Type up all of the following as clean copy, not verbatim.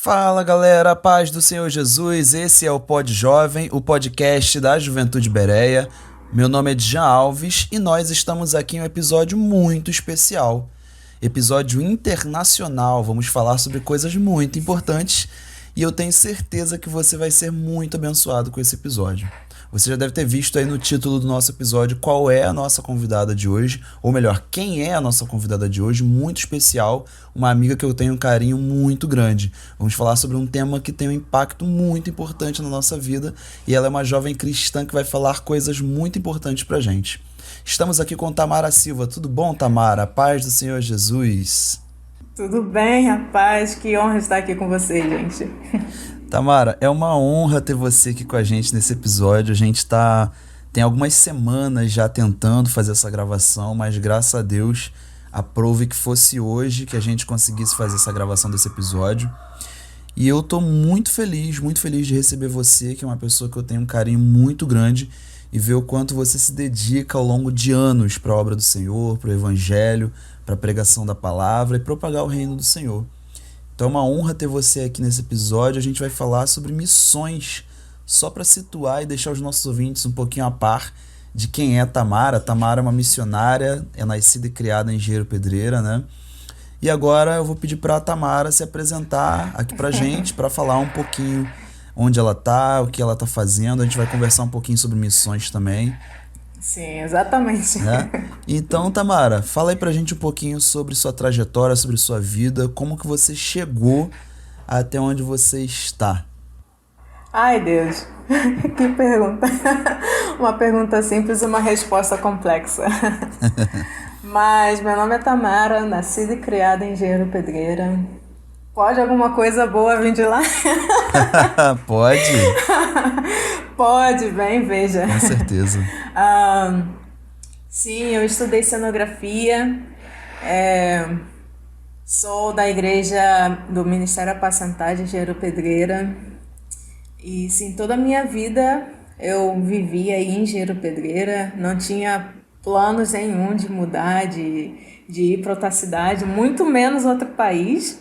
Fala galera, paz do Senhor Jesus, esse é o Pod Jovem, o podcast da Juventude Bereia. Meu nome é Djan Alves e nós estamos aqui em um episódio muito especial. Episódio internacional, vamos falar sobre coisas muito importantes e eu tenho certeza que você vai ser muito abençoado com esse episódio. Você já deve ter visto aí no título do nosso episódio qual é a nossa convidada de hoje, ou melhor, quem é a nossa convidada de hoje, muito especial, uma amiga que eu tenho um carinho muito grande. Vamos falar sobre um tema que tem um impacto muito importante na nossa vida e ela é uma jovem cristã que vai falar coisas muito importantes pra gente. Estamos aqui com Tamara Silva. Tudo bom, Tamara? Paz do Senhor Jesus. Tudo bem, rapaz? Que honra estar aqui com você, gente. Tamara, é uma honra ter você aqui com a gente nesse episódio. A gente tem algumas semanas já tentando fazer essa gravação, mas graças a Deus aprove que fosse hoje que a gente conseguisse fazer essa gravação desse episódio. E eu tô muito feliz de receber você, que é uma pessoa que eu tenho um carinho muito grande, e ver o quanto você se dedica ao longo de anos para a obra do Senhor, para o Evangelho, para a pregação da palavra e propagar o reino do Senhor. Então é uma honra ter você aqui nesse episódio. A gente vai falar sobre missões, só para situar e deixar os nossos ouvintes um pouquinho a par de quem é a Tamara. A Tamara é uma missionária, é nascida e criada em Engenheiro Pedreira, né? E agora eu vou pedir para a Tamara se apresentar aqui para gente, para falar um pouquinho onde ela tá, o que ela tá fazendo. A gente vai conversar um pouquinho sobre missões também, Sim, exatamente. né? Então, Tamara, fala aí pra gente um pouquinho sobre sua trajetória, sobre sua vida, como que você chegou até onde você está. Ai, Deus, que pergunta. Uma pergunta simples e uma resposta complexa. Mas meu nome é Tamara, nascida e criada em Engenheiro Pedreira. Pode alguma coisa boa vir de lá? Pode? Pode, bem, veja. Com certeza. Ah, sim, eu estudei cenografia, é, sou da igreja do Ministério Apacentar de Engenheiro Pedreira. E sim, toda a minha vida eu vivia aí em Engenheiro Pedreira, não tinha planos nenhum de mudar, de ir para outra cidade, muito menos outro país.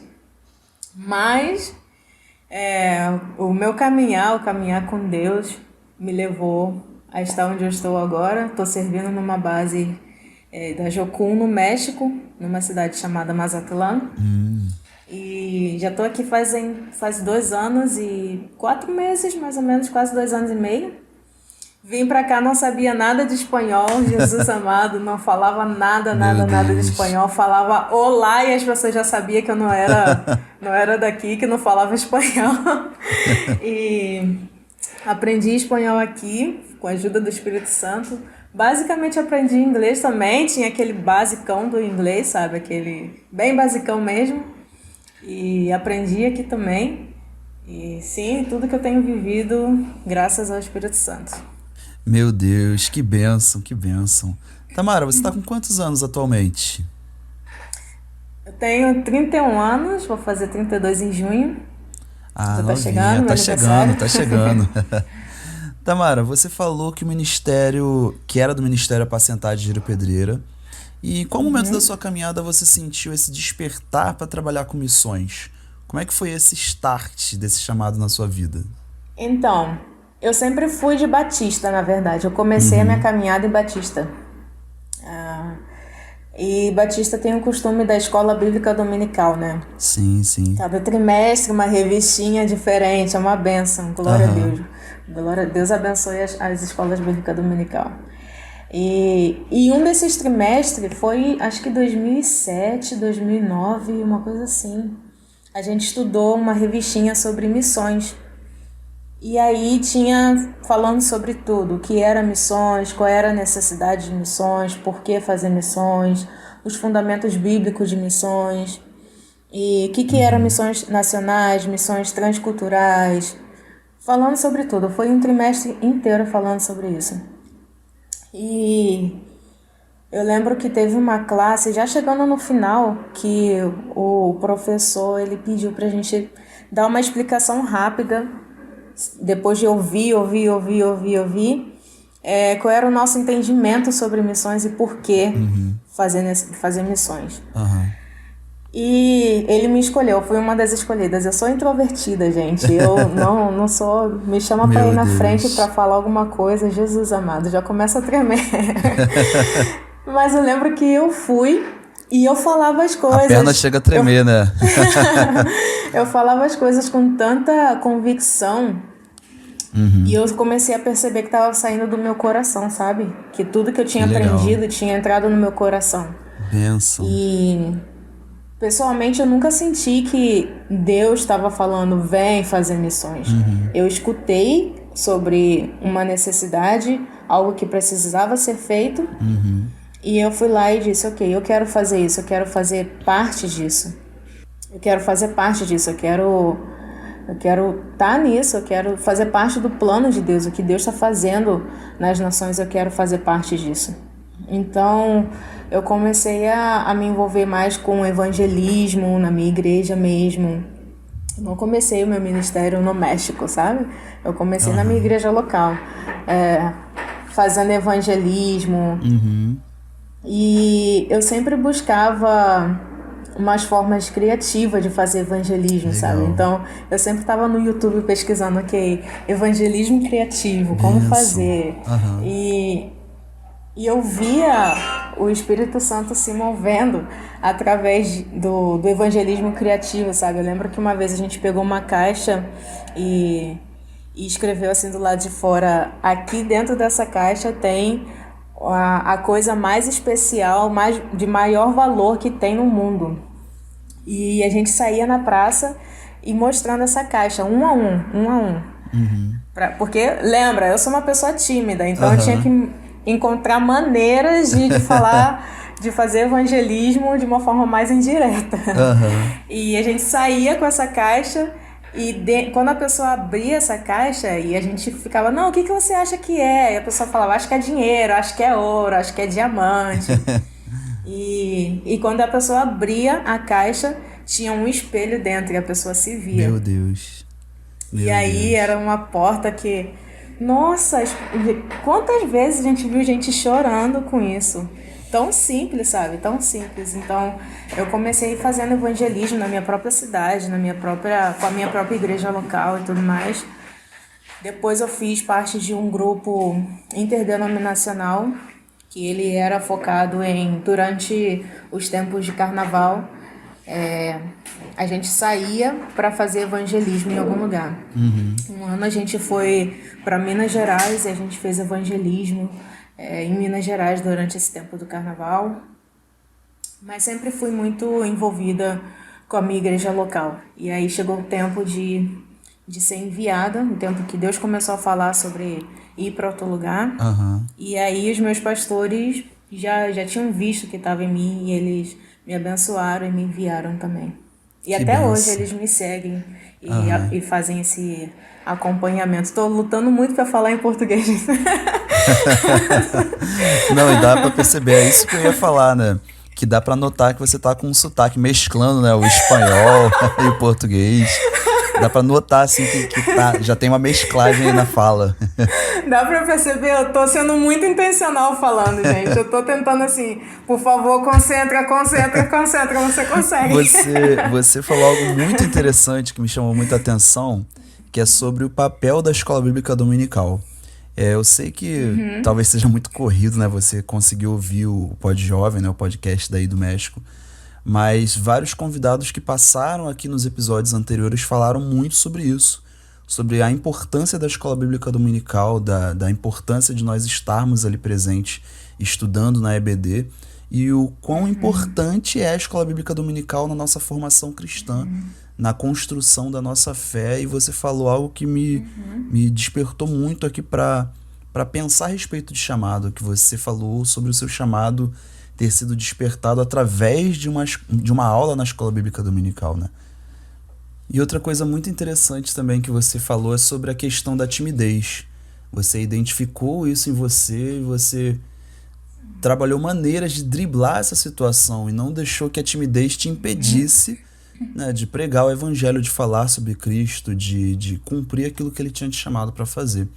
Mas o meu caminhar, o caminhar com Deus, me levou a estar onde eu estou agora. Estou servindo numa base da Jocum, no México, numa cidade chamada Mazatlán. E já estou aqui faz 2 anos e 4 meses, mais ou menos, quase 2 anos e meio. Vim para cá, não sabia nada de espanhol, Jesus amado, não falava nada, Meu nada, nada de Deus. espanhol. Falava olá e as pessoas já sabiam que eu não era daqui, que não falava espanhol. E aprendi espanhol aqui, com a ajuda do Espírito Santo. Basicamente aprendi inglês também, tinha aquele basicão do inglês, sabe? Aquele bem basicão mesmo. E aprendi aqui também. E sim, tudo que eu tenho vivido, graças ao Espírito Santo. Meu Deus, que bênção, que bênção. Tamara, você tá com quantos anos atualmente? Eu tenho 31 anos, vou fazer 32 em junho. Ah, Já tá novinha, chegando meu tá chegando, aniversário. tá chegando. Tamara, você falou que o ministério, que era do Ministério Apacentar de Giro Pedreira, e em qual momento da sua caminhada você sentiu esse despertar para trabalhar com missões? Como é que foi esse start desse chamado na sua vida? Então, eu sempre fui de Batista, na verdade. Eu comecei a minha Uhum. caminhada em Batista. Ah, e Batista tem o costume da escola bíblica dominical, né? Sim, sim. Cada trimestre, uma revistinha diferente, é uma bênção. Glória a Aham. Deus. Glória a Deus abençoe as escolas bíblicas dominical. E um desses trimestres foi, acho que 2007, 2009, uma coisa assim. A gente estudou uma revistinha sobre missões. E aí tinha falando sobre tudo, o que era missões, qual era a necessidade de missões, por que fazer missões, os fundamentos bíblicos de missões, e o que eram Uhum. missões nacionais, missões transculturais, falando sobre tudo. Foi um trimestre inteiro falando sobre isso. E eu lembro que teve uma classe, já chegando no final, que o professor ele pediu pra gente dar uma explicação rápida, depois de ouvir, qual era o nosso entendimento sobre missões e por que Uhum. fazer missões. Aham. E ele me escolheu, eu fui uma das escolhidas. Eu sou introvertida, gente. Eu não sou. Me chama pra ir Meu na frente pra Deus. falar alguma coisa, Jesus amado, já começa a tremer. Mas eu lembro que eu fui e eu falava as A perna coisas. chega a tremer, né? Eu falava as coisas com tanta convicção e Uhum. eu comecei a perceber que estava saindo do meu coração, sabe? Que tudo que eu Que tinha legal. aprendido tinha entrado no meu coração. Bênção. E pessoalmente eu nunca senti que Deus estava falando, vem fazer missões. Uhum. Eu escutei sobre uma necessidade, algo que precisava ser feito, Uhum. e eu fui lá e disse, ok, eu quero fazer isso, eu quero fazer parte disso. Eu quero fazer parte disso, eu quero estar nisso, eu quero fazer parte do plano de Deus, o que Deus está fazendo nas nações, eu quero fazer parte disso. Então, eu comecei a me envolver mais com o evangelismo na minha igreja mesmo. Eu não comecei o meu ministério no México, sabe? Eu comecei na minha Aham. igreja local, é, fazendo evangelismo, Uhum. e eu sempre buscava umas formas criativas de fazer evangelismo, sabe? Legal. Então, eu sempre estava no YouTube pesquisando, ok, evangelismo criativo, como Bênção. fazer. Aham. E eu via o Espírito Santo se movendo através do evangelismo criativo, sabe? Eu lembro que uma vez a gente pegou uma caixa e, e escreveu assim do lado de fora, aqui dentro dessa caixa tem a coisa mais especial, de maior valor que tem no mundo. E a gente saía na praça e mostrando essa caixa, um a um, um a um. Uhum. Porque, lembra, eu sou uma pessoa tímida, então eu tinha Aham. que encontrar maneiras de falar, de fazer evangelismo de uma forma mais indireta. Aham. E a gente saía com essa caixa e quando a pessoa abria essa caixa e a gente ficava, não, o que você acha que é? E a pessoa falava, acho que é dinheiro, acho que é ouro, acho que é diamante. E quando a pessoa abria a caixa, tinha um espelho dentro e a pessoa se via. Meu Deus. E Meu aí Deus. era uma porta que, nossa, quantas vezes a gente viu gente chorando com isso? Tão simples, sabe? Tão simples. Então, eu comecei fazendo evangelismo na minha própria cidade, com a minha própria igreja local e tudo mais. Depois eu fiz parte de um grupo interdenominacional que ele era focado durante os tempos de carnaval, é, a gente saía para fazer evangelismo em algum lugar. Uhum. Um ano a gente foi para Minas Gerais e a gente fez evangelismo em Minas Gerais durante esse tempo do carnaval. Mas sempre fui muito envolvida com a minha igreja local. E aí chegou o tempo de ser enviada, o tempo que Deus começou a falar sobre ir para outro lugar. Aham. E aí os meus pastores já tinham visto que estava em mim e eles me abençoaram e me enviaram também. E Que até hoje benção. eles me seguem Aham. e fazem esse acompanhamento. Estou lutando muito para falar em português. Não, e dá pra perceber, é isso que eu ia falar, né? Que dá pra notar que você tá com um sotaque mesclando, né? O espanhol e o português. Dá pra notar, assim, que tá, já tem uma mesclagem aí na fala. Dá pra perceber, eu tô sendo muito intencional falando, gente. Eu tô tentando assim, por favor, concentra, concentra, concentra, você consegue. Você falou algo muito interessante que me chamou muita atenção, que é sobre o papel da escola bíblica dominical. Eu sei que talvez seja muito corrido, né? Você conseguiu ouvir o Pod Jovem, né? O podcast daí do México. Mas vários convidados que passaram aqui nos episódios anteriores falaram muito sobre isso. Sobre a importância da escola bíblica dominical, da importância de nós estarmos ali presentes, estudando na EBD, e o quão importante é a escola bíblica dominical na nossa formação cristã, na construção da nossa fé. E você falou algo que me despertou muito aqui para pensar a respeito de chamado, que você falou sobre o seu chamado ter sido despertado através de uma aula na escola bíblica dominical, né? E outra coisa muito interessante também que você falou é sobre a questão da timidez. Você identificou isso em você e você trabalhou maneiras de driblar essa situação e não deixou que a timidez te impedisse, né, de pregar o evangelho, de falar sobre Cristo, de cumprir aquilo que ele tinha te chamado para fazer.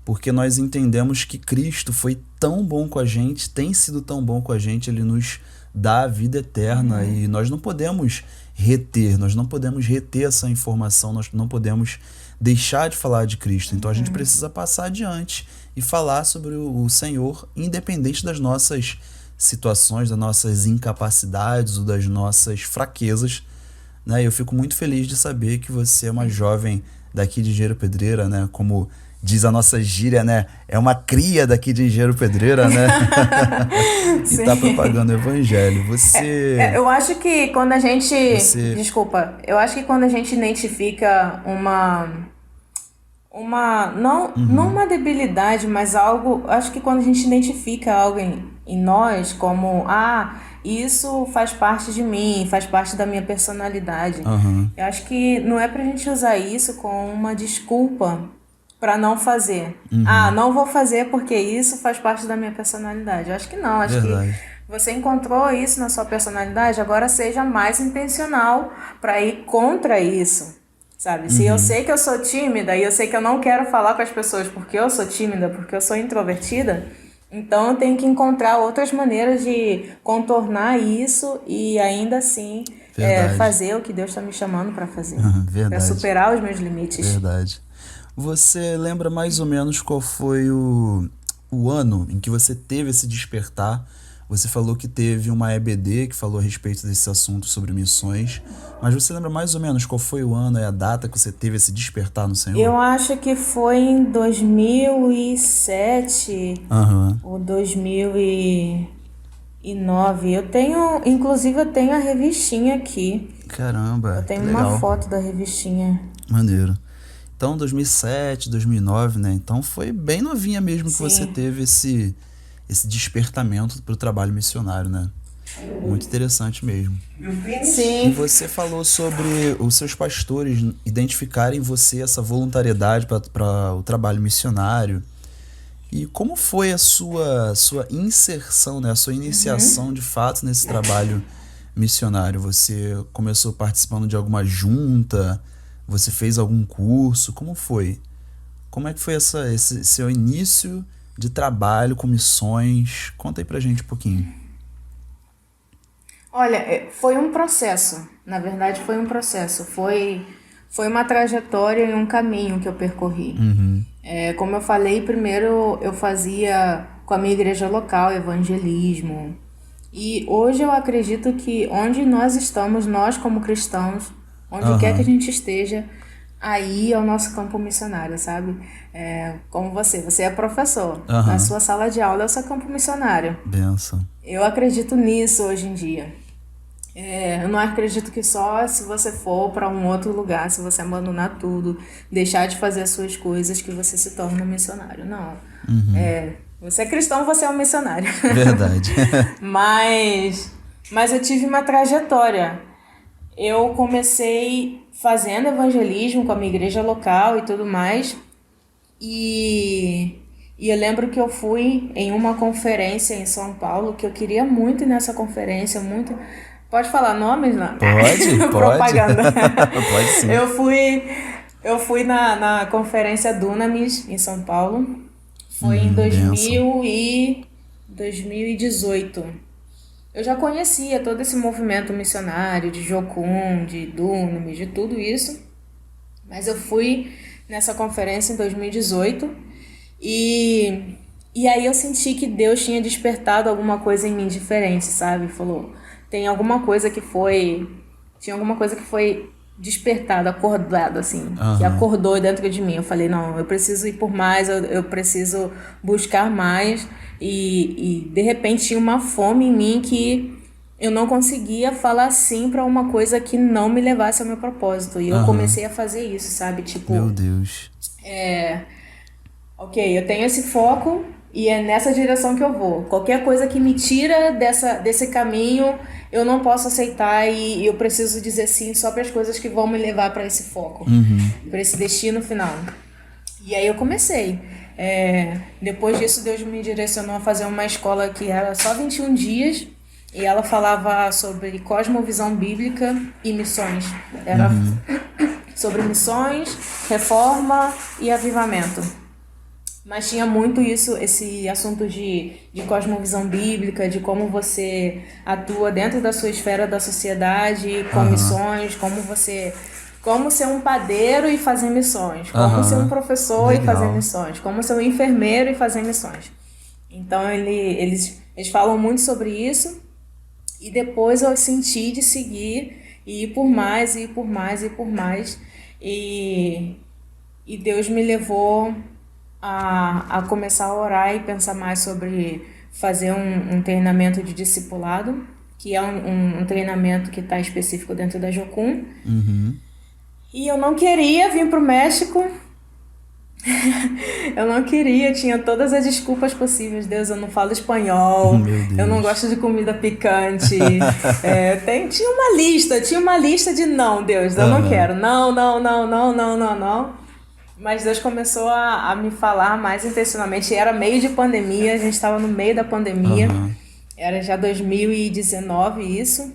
Porque nós entendemos que Cristo foi tão bom com a gente, tem sido tão bom com a gente, ele nos dá a vida eterna e nós não podemos reter essa informação, nós não podemos deixar de falar de Cristo. Então a gente precisa passar adiante e falar sobre o Senhor, independente das nossas situações, das nossas incapacidades ou das nossas fraquezas, né? Eu fico muito feliz de saber que você é uma jovem daqui de Engenheiro Pedreira, né? Como diz a nossa gíria, né? É uma cria daqui de Engenheiro Pedreira, né? E tá propagando o evangelho. Eu acho que quando a gente. Você... Desculpa. Eu acho que quando a gente identifica não uma debilidade, mas algo. Acho que quando a gente identifica algo em nós, como, isso faz parte de mim, faz parte da minha personalidade. Eu acho que não é pra gente usar isso como uma desculpa pra não fazer. Não vou fazer porque isso faz parte da minha personalidade. Eu acho que não, acho Verdade. que você encontrou isso na sua personalidade, agora seja mais intencional pra ir contra isso. Sabe? Se eu sei que eu sou tímida e eu sei que eu não quero falar com as pessoas porque eu sou tímida, porque eu sou introvertida, então eu tenho que encontrar outras maneiras de contornar isso e ainda assim Verdade. fazer o que Deus está me chamando para fazer, Verdade. para superar os meus limites. Verdade. Você lembra mais ou menos qual foi o ano em que você teve esse despertar? Você falou que teve uma EBD que falou a respeito desse assunto sobre missões, mas você lembra mais ou menos qual foi o ano e a data que você teve esse despertar no Senhor? Eu acho que foi em 2007 ou 2009. Inclusive eu tenho a revistinha aqui. Caramba, Eu tenho que legal. uma foto da revistinha. Maneiro. Então, 2007, 2009, né? Então foi bem novinha mesmo que Sim. você teve esse despertamento para o trabalho missionário, né? Muito interessante mesmo. Sim. E você falou sobre os seus pastores identificarem em você essa voluntariedade para o trabalho missionário. E como foi a sua inserção, né? A sua iniciação de fato nesse trabalho missionário? Você começou participando de alguma junta? Você fez algum curso? Como foi? Como é que foi esse seu início de trabalho com missões? Conta aí pra gente um pouquinho. Olha, foi um processo. Na verdade, foi um processo. Foi uma trajetória e um caminho que eu percorri. Como eu falei, primeiro eu fazia com a minha igreja local evangelismo. E hoje eu acredito que onde nós estamos, nós como cristãos, onde quer que a gente esteja, aí é o nosso campo missionário, sabe? Como você é professor. Na sua sala de aula é o seu campo missionário. Benção. Eu acredito nisso hoje em dia. Eu não acredito que só se você for para um outro lugar, se você abandonar tudo, deixar de fazer as suas coisas, que você se torna um missionário. Não. Você é cristão, você é um missionário. Verdade. Mas eu tive uma trajetória. Eu comecei fazendo evangelismo com a minha igreja local e tudo mais. E eu lembro que eu fui em uma conferência em São Paulo, que eu queria muito ir nessa conferência, muito... Pode falar nomes, não? Pode. Propaganda. Pode sim. Eu fui na conferência Dunamis em São Paulo. Foi em 2018. Eu já conhecia todo esse movimento missionário de Jocum, de Dunamis, de tudo isso. Mas eu fui nessa conferência em 2018 e aí eu senti que Deus tinha despertado alguma coisa em mim diferente, sabe? Falou, tinha alguma coisa que foi despertada, acordada, assim, que acordou dentro de mim. Eu falei, não, eu preciso ir por mais, eu preciso buscar mais. E de repente tinha uma fome em mim que eu não conseguia falar sim pra uma coisa que não me levasse ao meu propósito. E eu comecei a fazer isso, sabe? Tipo, meu Deus. Ok, eu tenho esse foco e é nessa direção que eu vou. Qualquer coisa que me tira desse caminho, eu não posso aceitar e eu preciso dizer sim só para as coisas que vão me levar para esse foco, para esse destino final. E aí eu comecei. Depois disso, Deus me direcionou a fazer uma escola que era só 21 dias e ela falava sobre cosmovisão bíblica e missões. Era sobre missões, reforma e avivamento. Mas tinha muito isso, esse assunto de cosmovisão bíblica, de como você atua dentro da sua esfera da sociedade, com Aham. missões, como ser um padeiro e fazer missões, como ser um Aham. professor e fazer Legal. missões, como ser um enfermeiro e fazer missões. Então eles falam muito sobre isso e depois eu senti de seguir e ir por mais, e ir por mais, e ir por mais. E, e Deus me levou a começar a orar e pensar mais sobre fazer um treinamento de discipulado, que é um treinamento que está específico dentro da Jocum. Uhum. E eu não queria vir para o México, eu não queria, tinha todas as desculpas possíveis. Deus, eu não falo espanhol, Meu eu não Deus. gosto de comida picante. Tinha uma lista de não, Deus, eu não Aham. quero. Não, não, não, não, não, não, não. Mas Deus começou a me falar mais intencionalmente. Era meio de pandemia, a gente estava no meio da pandemia. Aham. Era já 2019 isso.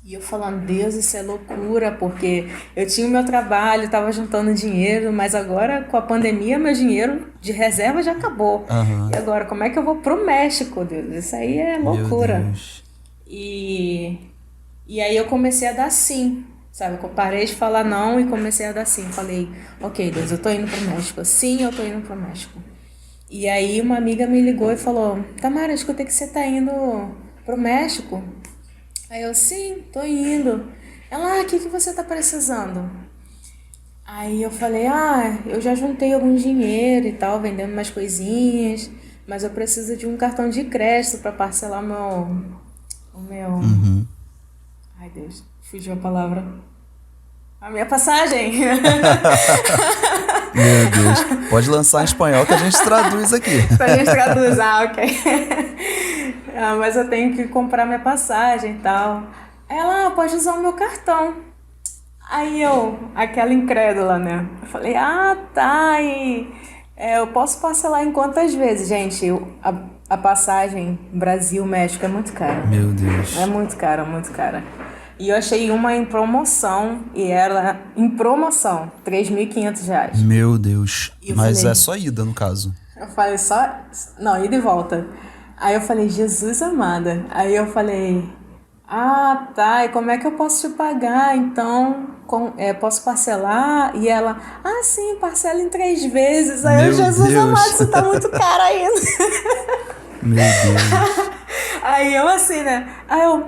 E eu falando, Deus, isso é loucura, porque eu tinha o meu trabalho, estava juntando dinheiro, mas agora com a pandemia meu dinheiro de reserva já acabou. E Aham. agora, como é que eu vou pro México, Deus? Isso aí é Meu loucura. Deus. E, e aí eu comecei a dar sim, sabe? Eu parei de falar não e comecei a dar sim. Falei, ok, Deus, eu tô indo pro México. Sim, eu tô indo pro México. E aí uma amiga me ligou e falou, Tamara, escutei que você tá indo pro México. Aí eu, sim, tô indo. Ela, o que que você tá precisando? Aí eu falei, eu já juntei algum dinheiro e tal, vendendo umas coisinhas, mas eu preciso de um cartão de crédito para parcelar o meu, Uhum. ai Deus, fugiu a palavra. A minha passagem. Meu Deus. Pode lançar em espanhol que a gente traduz aqui. Pra gente traduzir, ok. Mas eu tenho que comprar minha passagem e tal. Ela, pode usar o meu cartão. Aí aquela incrédula, né? Eu falei, tá, eu posso parcelar em quantas vezes? Gente, a passagem Brasil-México é muito cara. Meu É Deus. muito cara, muito cara. E eu achei uma em promoção, e ela, em promoção, R$ 3.500. Meu Deus. E Mas é só ida, no caso. eu falei só, não, ida e volta. Aí eu falei, Jesus amada. Aí eu falei, tá, e como é que eu posso te pagar? Então, posso parcelar? E ela, sim, parcela em 3 vezes. Aí eu, Meu Jesus amado, Deus. isso tá muito caro ainda. Meu Deus. Aí eu assim, né? Aí eu,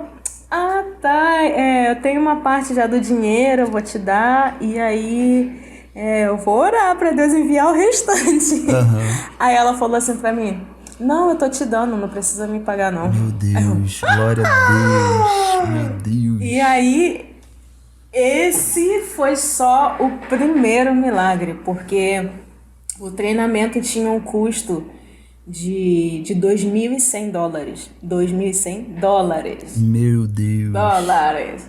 tá, eu tenho uma parte já do dinheiro, eu vou te dar, e aí eu vou orar pra Deus enviar o restante. Aham. Aí ela falou assim pra mim, não, eu tô te dando, não precisa me pagar não. Meu Aí eu, Deus. Glória a Deus. Meu e Deus. aí, esse foi só o primeiro milagre, porque o treinamento tinha um custo de $2.100. $2.100. Meu Deus. Dólares.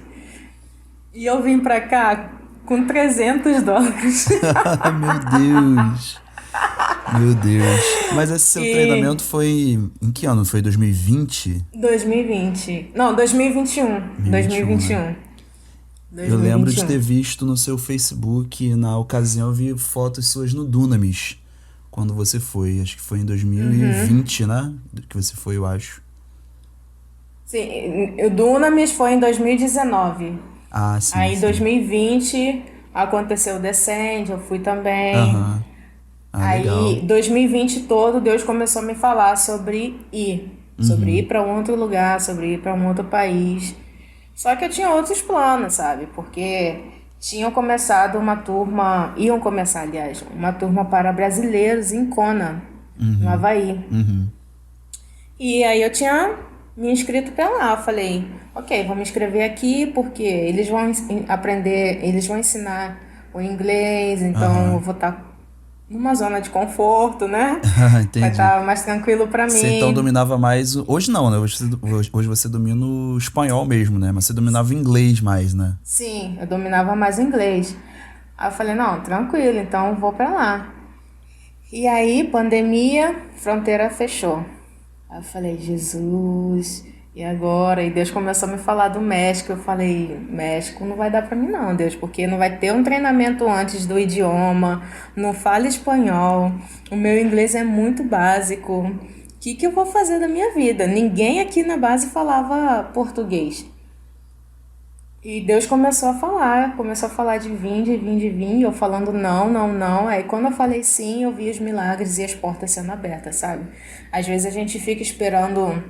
E eu vim pra cá com $300. Meu Deus. Meu Deus. Mas esse seu E treinamento foi em que ano? Foi 2020? 2020. Não, 2021. 2021, né? 2021. Eu lembro de 2021. ter visto no seu Facebook, na ocasião eu vi fotos suas no Dunamis, quando você foi. Acho que foi em 2020, né? Que você foi, eu acho. Sim, o Dunamis foi em 2019. Ah, sim, Aí em sim. 2020 aconteceu o Descende, eu fui também. Aham. Ah, Aí legal. 2020 todo Deus começou a me falar sobre ir Uhum. para um outro lugar, sobre ir para um outro país. Só que eu tinha outros planos, sabe? Porque iam começar, aliás, uma turma para brasileiros em Kona, no Uhum. Havaí. Uhum. E aí eu tinha me inscrito pra lá. Eu falei, ok, vou me inscrever aqui porque eles vão aprender, eles vão ensinar o inglês, então eu Aham. vou estar numa zona de conforto, né? Vai Entendi. estar mais tranquilo pra Você então mim. dominava mais. Hoje não, né? Hoje você domina o espanhol mesmo, né? Mas você dominava o inglês mais, né? Sim, eu dominava mais o inglês. Aí eu falei, não, tranquilo, então eu vou pra lá. E aí, pandemia, fronteira fechou. Aí eu falei, Jesus. E agora? E Deus começou a me falar do México. Eu falei, México não vai dar pra mim não, Deus, porque não vai ter um treinamento antes do idioma, não falo espanhol, o meu inglês é muito básico. O que eu vou fazer da minha vida? Ninguém aqui na base falava português. E Deus começou a falar de vir, de vir, de vir, eu falando não, não, não. Aí quando eu falei sim, eu vi os milagres e as portas sendo abertas, sabe? Às vezes a gente fica esperando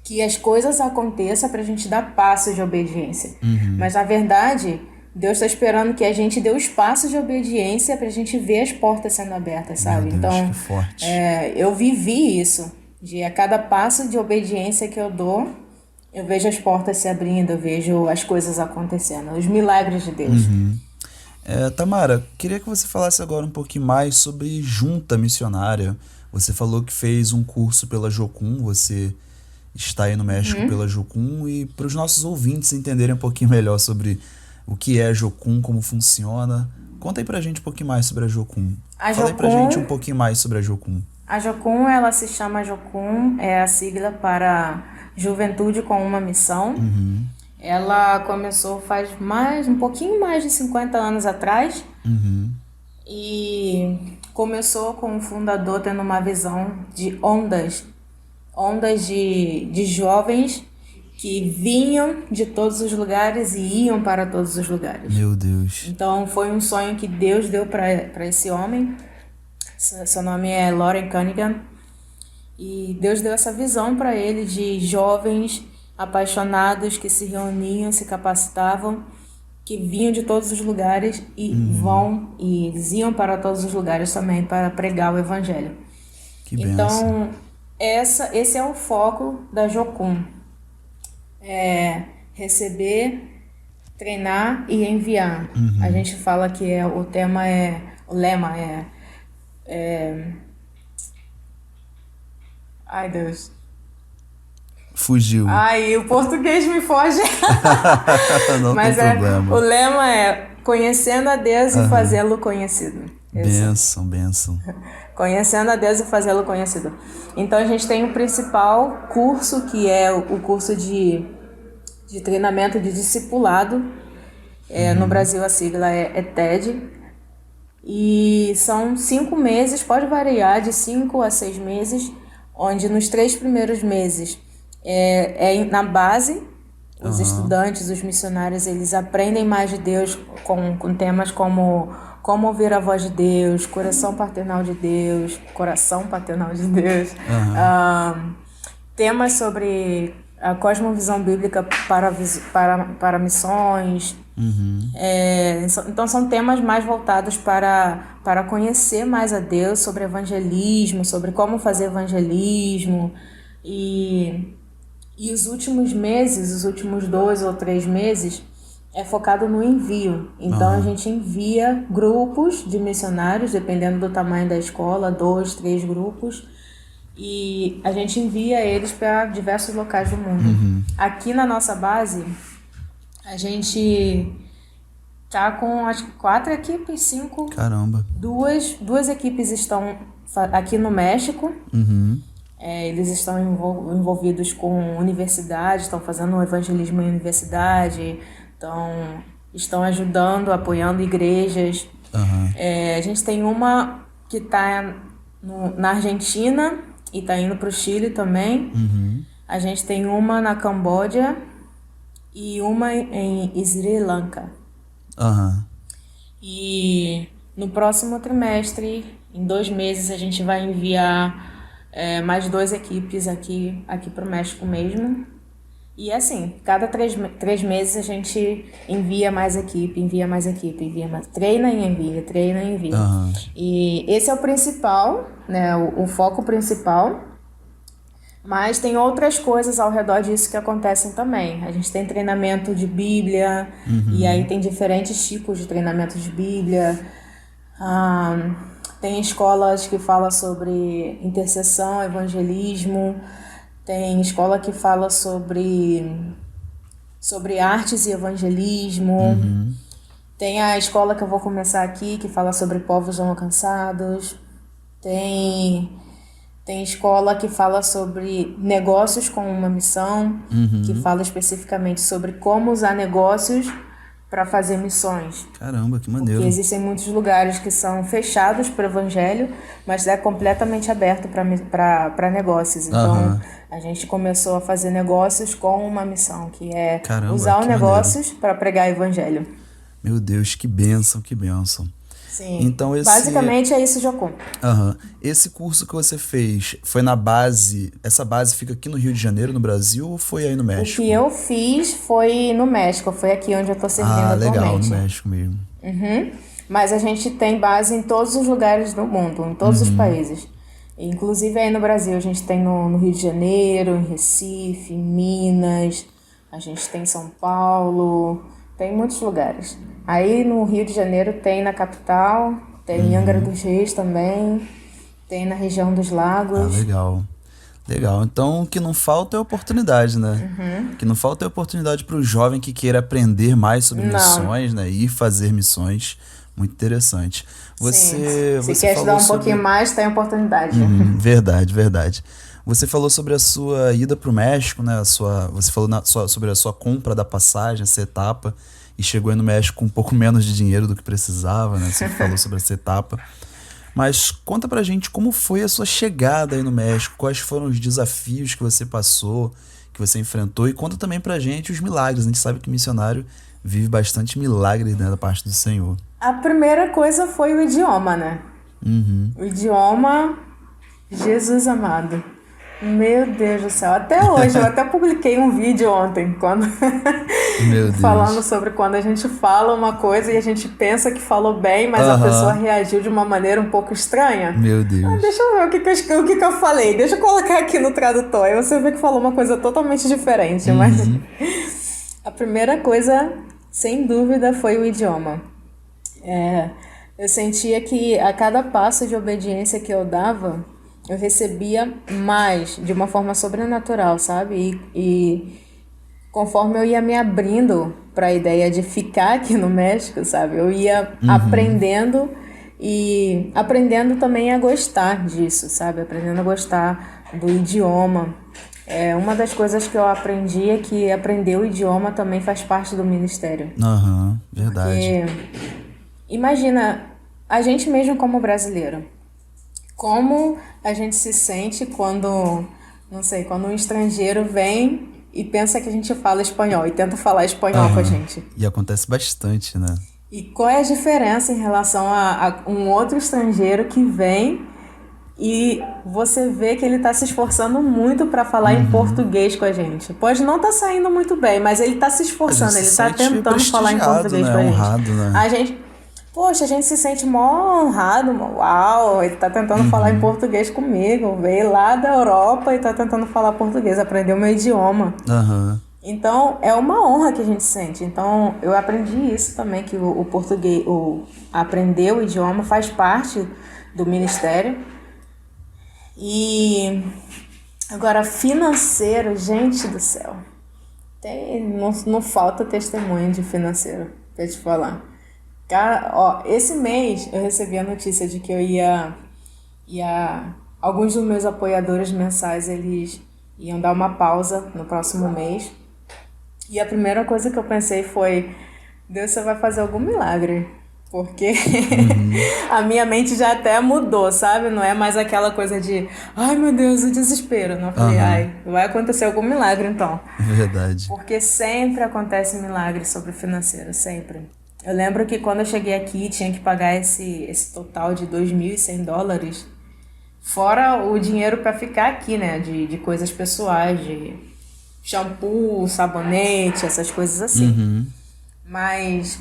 que as coisas aconteçam para a gente dar passos de obediência. Uhum. Mas na verdade, Deus está esperando que a gente dê os passos de obediência para a gente ver as portas sendo abertas, Meu sabe? Deus, que Então, forte. eu vivi isso. De a cada passo de obediência que eu dou, eu vejo as portas se abrindo, eu vejo as coisas acontecendo, os milagres de Deus. Uhum. Tamara, queria que você falasse agora um pouquinho mais sobre junta missionária. Você falou que fez um curso pela Jocum, você está aí no México pela Jocum, e para os nossos ouvintes entenderem um pouquinho melhor sobre o que é a Jocum, como funciona, conta aí pra gente um pouquinho mais sobre a Jocum. A Fala aí pra gente Jocum, um pouquinho mais sobre a Jocum. a Jocum, ela se chama Jocum, é a sigla para Juventude com uma Missão. Uhum, Ela começou faz um pouquinho mais de 50 anos atrás uhum, e começou com o fundador tendo uma visão de ondas de jovens que vinham de todos os lugares e iam para todos os lugares. meu Deus. Então foi um sonho que Deus deu para esse homem. Seu nome é Loren Cunningham. E Deus deu essa visão para ele de jovens apaixonados que se reuniam, se capacitavam, que vinham de todos os lugares e eles iam para todos os lugares também para pregar o evangelho. Que benção. Então, esse é o foco da Jocum. É receber, treinar e enviar. A gente fala que o lema é, ai Deus. Fugiu. Ai, o português me foge. Não tem Mas o problema. lema é conhecendo a Deus e fazê-lo conhecido. Isso. Benção, benção. Conhecendo a Deus e fazê-lo conhecido. Então a gente tem o principal curso, que é o curso de treinamento de discipulado. No Brasil a sigla é TED. E são 5 meses, pode variar de 5 a 6 meses, onde nos 3 primeiros meses na base, os estudantes, os missionários, eles aprendem mais de Deus com temas como ouvir a voz de Deus, coração paternal de Deus, temas sobre a cosmovisão bíblica para missões. Então são temas mais voltados para conhecer mais a Deus, sobre evangelismo, sobre como fazer evangelismo. E os últimos meses, os últimos 2 ou 3 meses, é focado no envio. Então a gente envia grupos de missionários, dependendo do tamanho da escola, 2, 3 grupos, e a gente envia eles para diversos locais do mundo. Aqui na nossa base, a gente tá com acho que 4 equipes, 5. Caramba. Duas equipes estão aqui no México. Eles estão envolvidos com universidade, estão fazendo um evangelismo em universidade, estão ajudando, apoiando igrejas. A gente tem uma que está na Argentina e está indo para o Chile também. A gente tem uma na Camboja e uma em Sri Lanka. E no próximo trimestre, em 2 meses, a gente vai enviar mais 2 equipes aqui para o México mesmo. E assim, cada 3 meses a gente envia mais equipe, treina e envia. E esse é o principal, né, o foco principal. Mas tem outras coisas ao redor disso que acontecem também. A gente tem treinamento de Bíblia, e aí tem diferentes tipos de treinamento de Bíblia. Tem escolas que falam sobre intercessão, evangelismo. Tem escola que fala sobre artes e evangelismo. Tem a escola que eu vou começar aqui, que fala sobre povos não alcançados. Tem Tem escola que fala sobre negócios com uma missão, que Uhum. fala especificamente sobre como usar negócios para fazer missões. Caramba, que Porque maneiro. existem muitos lugares que são fechados para o evangelho, mas é completamente aberto para negócios. Então, Aham. a gente começou a fazer negócios com uma missão, que é Caramba, usar os que maneiro. negócios para pregar o evangelho. Meu Deus, que bênção, que bênção. Sim, Então esse, basicamente é isso, Jocum. aham, esse curso que você fez foi na base, essa base fica aqui no Rio de Janeiro, no Brasil, ou foi aí no O que México? eu fiz foi no México, foi aqui onde eu estou servindo Ah, legal, no atualmente. México mesmo. Mas a gente tem base em todos os lugares do mundo, em todos os Uhum. países. Inclusive aí no Brasil, a gente tem no Rio de Janeiro, em Recife, em Minas, a gente tem em São Paulo, tem muitos lugares. Aí no Rio de Janeiro tem na capital, tem em Angra Uhum. dos Reis também, tem na região dos Ah, lagos. legal. Legal. Então, o que não falta é oportunidade, né? O que não falta é oportunidade para o jovem que queira aprender mais sobre Não, missões, né? E fazer missões. Muito interessante. sim. Se Você quer estudar falou um pouquinho sobre. mais, tem oportunidade. Verdade, verdade. Você falou sobre a sua ida para o México, né? Você falou sobre a sua compra da passagem, essa etapa, e chegou aí no México com um pouco menos de dinheiro do que precisava, né? Você falou sobre essa etapa. Mas conta pra gente como foi a sua chegada aí no México, quais foram os desafios que você passou, que você enfrentou, e conta também pra gente os milagres. A gente sabe que missionário vive bastante milagre, né, da parte do Senhor. A primeira coisa foi o idioma, né? Uhum. O idioma, Jesus amado. Meu Deus do céu. Até hoje, eu até publiquei um vídeo ontem, quando Meu falando Deus. sobre quando a gente fala uma coisa e a gente pensa que falou bem, mas a pessoa Aham. reagiu de uma maneira um pouco estranha. Meu Ah, Deus. deixa eu ver o que que eu falei. Deixa eu colocar aqui no tradutor. Aí você vê que falou uma coisa totalmente diferente, mas Uhum. a primeira coisa, sem dúvida, foi o idioma. É, eu sentia que a cada passo de obediência que eu dava, eu recebia mais, de uma forma sobrenatural, sabe? E conforme eu ia me abrindo para a ideia de ficar aqui no México, sabe? Eu ia Uhum. aprendendo e aprendendo também a gostar disso, sabe? Aprendendo a gostar do idioma. Uma das coisas que eu aprendi é que aprender o idioma também faz parte do ministério. Aham. Verdade. Porque imagina, a gente mesmo como brasileiro, como a gente se sente quando, não sei, quando um estrangeiro vem e pensa que a gente fala espanhol e tenta falar espanhol com a Aham. gente. E acontece bastante, né? E qual é a diferença em relação a um outro estrangeiro que vem e você vê que ele está se esforçando muito para falar em Uhum. português com a gente? Pode não estar saindo muito bem, mas ele está se A gente esforçando, se ele está sente tentando falar em prestigiado, português né? com a gente. Honrado, né? A gente, poxa, a gente se sente mó honrado, uau, ele está tentando falar em Uhum. português comigo, veio lá da Europa e está tentando falar português, aprendeu meu idioma. Aham. Então, é uma honra que a gente sente. Então, eu aprendi isso também, que o português, aprender o idioma faz parte do ministério. E agora, financeiro, gente do céu, não falta testemunho de financeiro, pra te falar. Cara, ó, esse mês eu recebi a notícia de que alguns dos meus apoiadores mensais, eles iam dar uma pausa no próximo mês. E a primeira coisa que eu pensei foi: Deus, você vai fazer algum milagre. Porque Uhum. a minha mente já até mudou, sabe? Não é mais aquela coisa de, ai meu Deus, o desespero. Não, eu falei, Aham. ai, vai acontecer algum milagre então. Verdade. Porque sempre acontece milagre sobre o financeiro, sempre. Eu lembro que quando eu cheguei aqui, tinha que pagar esse total de US$ 2.100, fora o dinheiro para ficar aqui, né? De coisas pessoais, de shampoo, sabonete, essas coisas assim. Uhum. Mas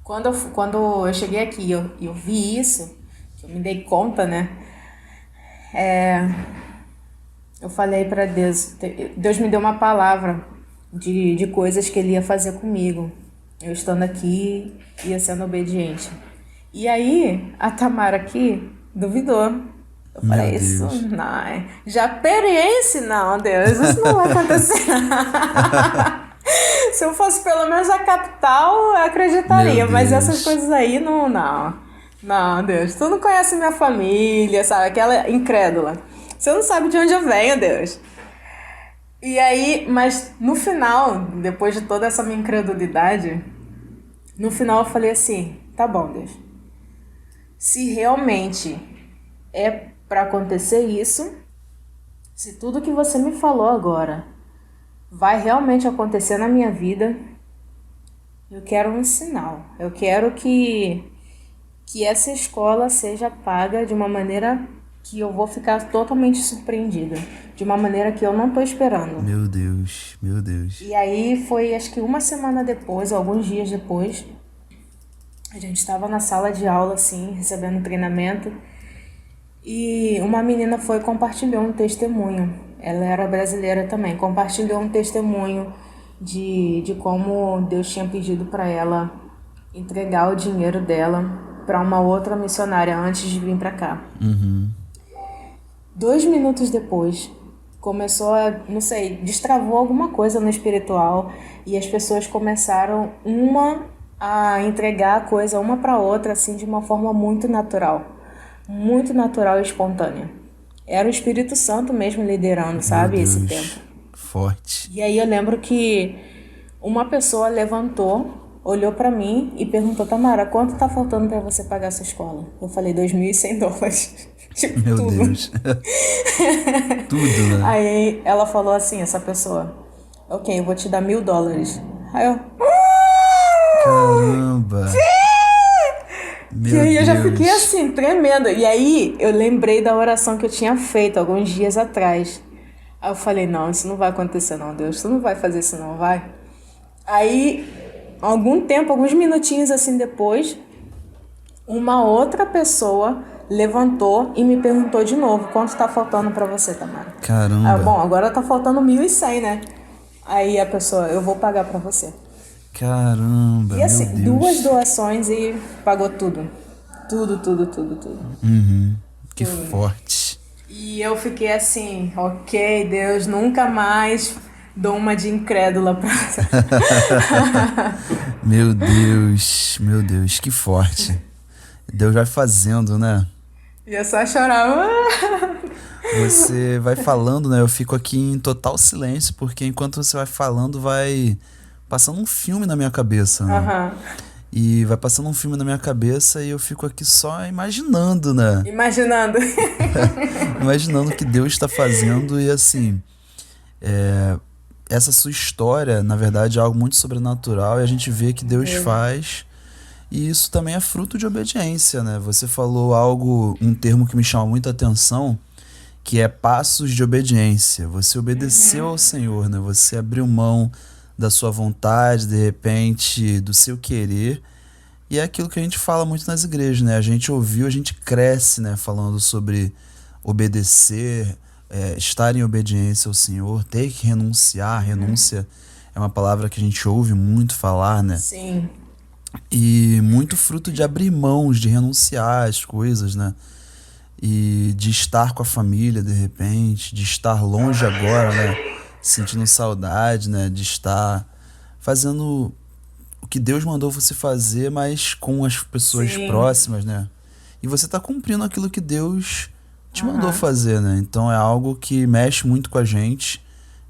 quando eu cheguei aqui e eu vi isso, que eu me dei conta, né? Eu falei para Deus, Deus me deu uma palavra de coisas que Ele ia fazer comigo. Eu estando aqui, ia sendo obediente. E aí, a Tamara aqui duvidou. Eu Meu falei, isso Deus. não, já experiência não, Deus, isso não vai acontecer. Se eu fosse pelo menos a capital, eu Meu acreditaria, mas essas Deus. coisas aí não, não. Não, Deus, tu não conhece minha família, sabe? Aquela incrédula. Você não sabe de onde eu venho, Deus. E aí, mas no final, depois de toda essa minha incredulidade, no final eu falei assim: tá bom, Deus. Se realmente é pra acontecer isso, se tudo que você me falou agora vai realmente acontecer na minha vida, eu quero um sinal. Eu quero que essa escola seja paga de uma maneira que eu vou ficar totalmente surpreendida, de uma maneira que eu não tô esperando. Meu Deus, meu Deus. E aí foi, acho que uma semana depois, ou alguns dias depois, a gente estava na sala de aula, assim, recebendo treinamento, e uma menina foi e compartilhou um testemunho. Ela era brasileira também, compartilhou um testemunho de como Deus tinha pedido para ela entregar o dinheiro dela para uma outra missionária antes de vir para cá. Uhum. 2 minutos depois, começou a, não sei, destravou alguma coisa no espiritual e as pessoas começaram uma a entregar a coisa uma para outra assim de uma forma muito natural e espontânea. Era o Espírito Santo mesmo liderando, Meu sabe, esse Deus. tempo. Forte. E aí eu lembro que uma pessoa levantou, olhou pra mim e perguntou: Tamara, quanto tá faltando pra você pagar essa escola? Eu falei: $2.100. Tipo, Meu tudo. Deus. Tudo, né? Aí ela falou assim, essa pessoa: ok, eu vou te dar $1.000. Aí eu... Caramba. E Meu aí eu já fiquei Deus. assim, tremendo. E aí eu lembrei da oração que eu tinha feito alguns dias atrás. Aí eu falei: não, isso não vai acontecer não, Deus. Tu não vai fazer isso não, vai? Aí, algum tempo, alguns minutinhos assim depois, uma outra pessoa levantou e me perguntou de novo: quanto tá faltando pra você, Tamara? Aí, Caramba. bom, agora tá faltando 1.100, né? Aí a pessoa: eu vou pagar pra você. Caramba, E meu assim, 2 Deus. doações e pagou tudo. Tudo, tudo, tudo, tudo. Uhum. Que Tudo. forte. E eu fiquei assim: ok, Deus, nunca mais dou uma de incrédula pra... Meu Deus, que forte. Deus vai fazendo, né? E eu só chorava. Você vai falando, né? Eu fico aqui em total silêncio, porque enquanto você vai falando, vai passando um filme na minha cabeça, né? Aham. E vai passando um filme na minha cabeça e eu fico aqui só imaginando, né? Imaginando. Imaginando o que Deus está fazendo e assim, essa sua história, na verdade, é algo muito sobrenatural e a gente vê que Deus É. faz. E isso também é fruto de obediência, né? Você falou algo, um termo que me chama muita atenção, que é passos de obediência. Você obedeceu ao Senhor, né? Você abriu mão da sua vontade, de repente, do seu querer. E é aquilo que a gente fala muito nas igrejas, né? A gente ouviu, a gente cresce, né? Falando sobre obedecer, estar em obediência ao Senhor, ter que renunciar. Renúncia é uma palavra que a gente ouve muito falar, né? Sim. E muito fruto de abrir mãos, de renunciar às coisas, né? E de estar com a família de repente, de estar longe agora, né? Sentindo saudade, né? De estar fazendo o que Deus mandou você fazer, mas com as pessoas Sim. próximas, né? E você tá cumprindo aquilo que Deus te mandou Aham. fazer, né? Então é algo que mexe muito com a gente,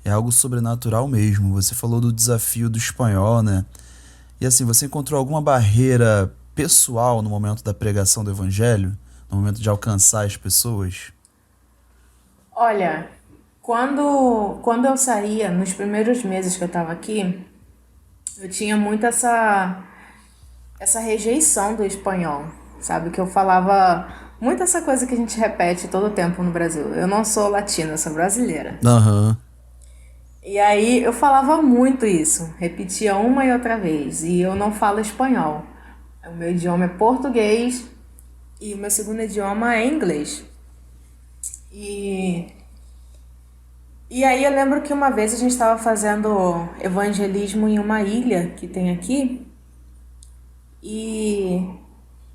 é algo sobrenatural mesmo. Você falou do desafio do espanhol, né? E assim, você encontrou alguma barreira pessoal no momento da pregação do evangelho? No momento de alcançar as pessoas? Olha, quando eu saía, nos primeiros meses que eu tava aqui, eu tinha muito essa rejeição do espanhol, sabe? Que eu falava muito essa coisa que a gente repete todo o tempo no Brasil. Eu não sou latina, eu sou brasileira. Aham. E aí eu falava muito isso, repetia uma e outra vez. E eu não falo espanhol. O meu idioma é português e o meu segundo idioma é inglês. E, e aí eu lembro que uma vez a gente estava fazendo evangelismo em uma ilha que tem aqui. E,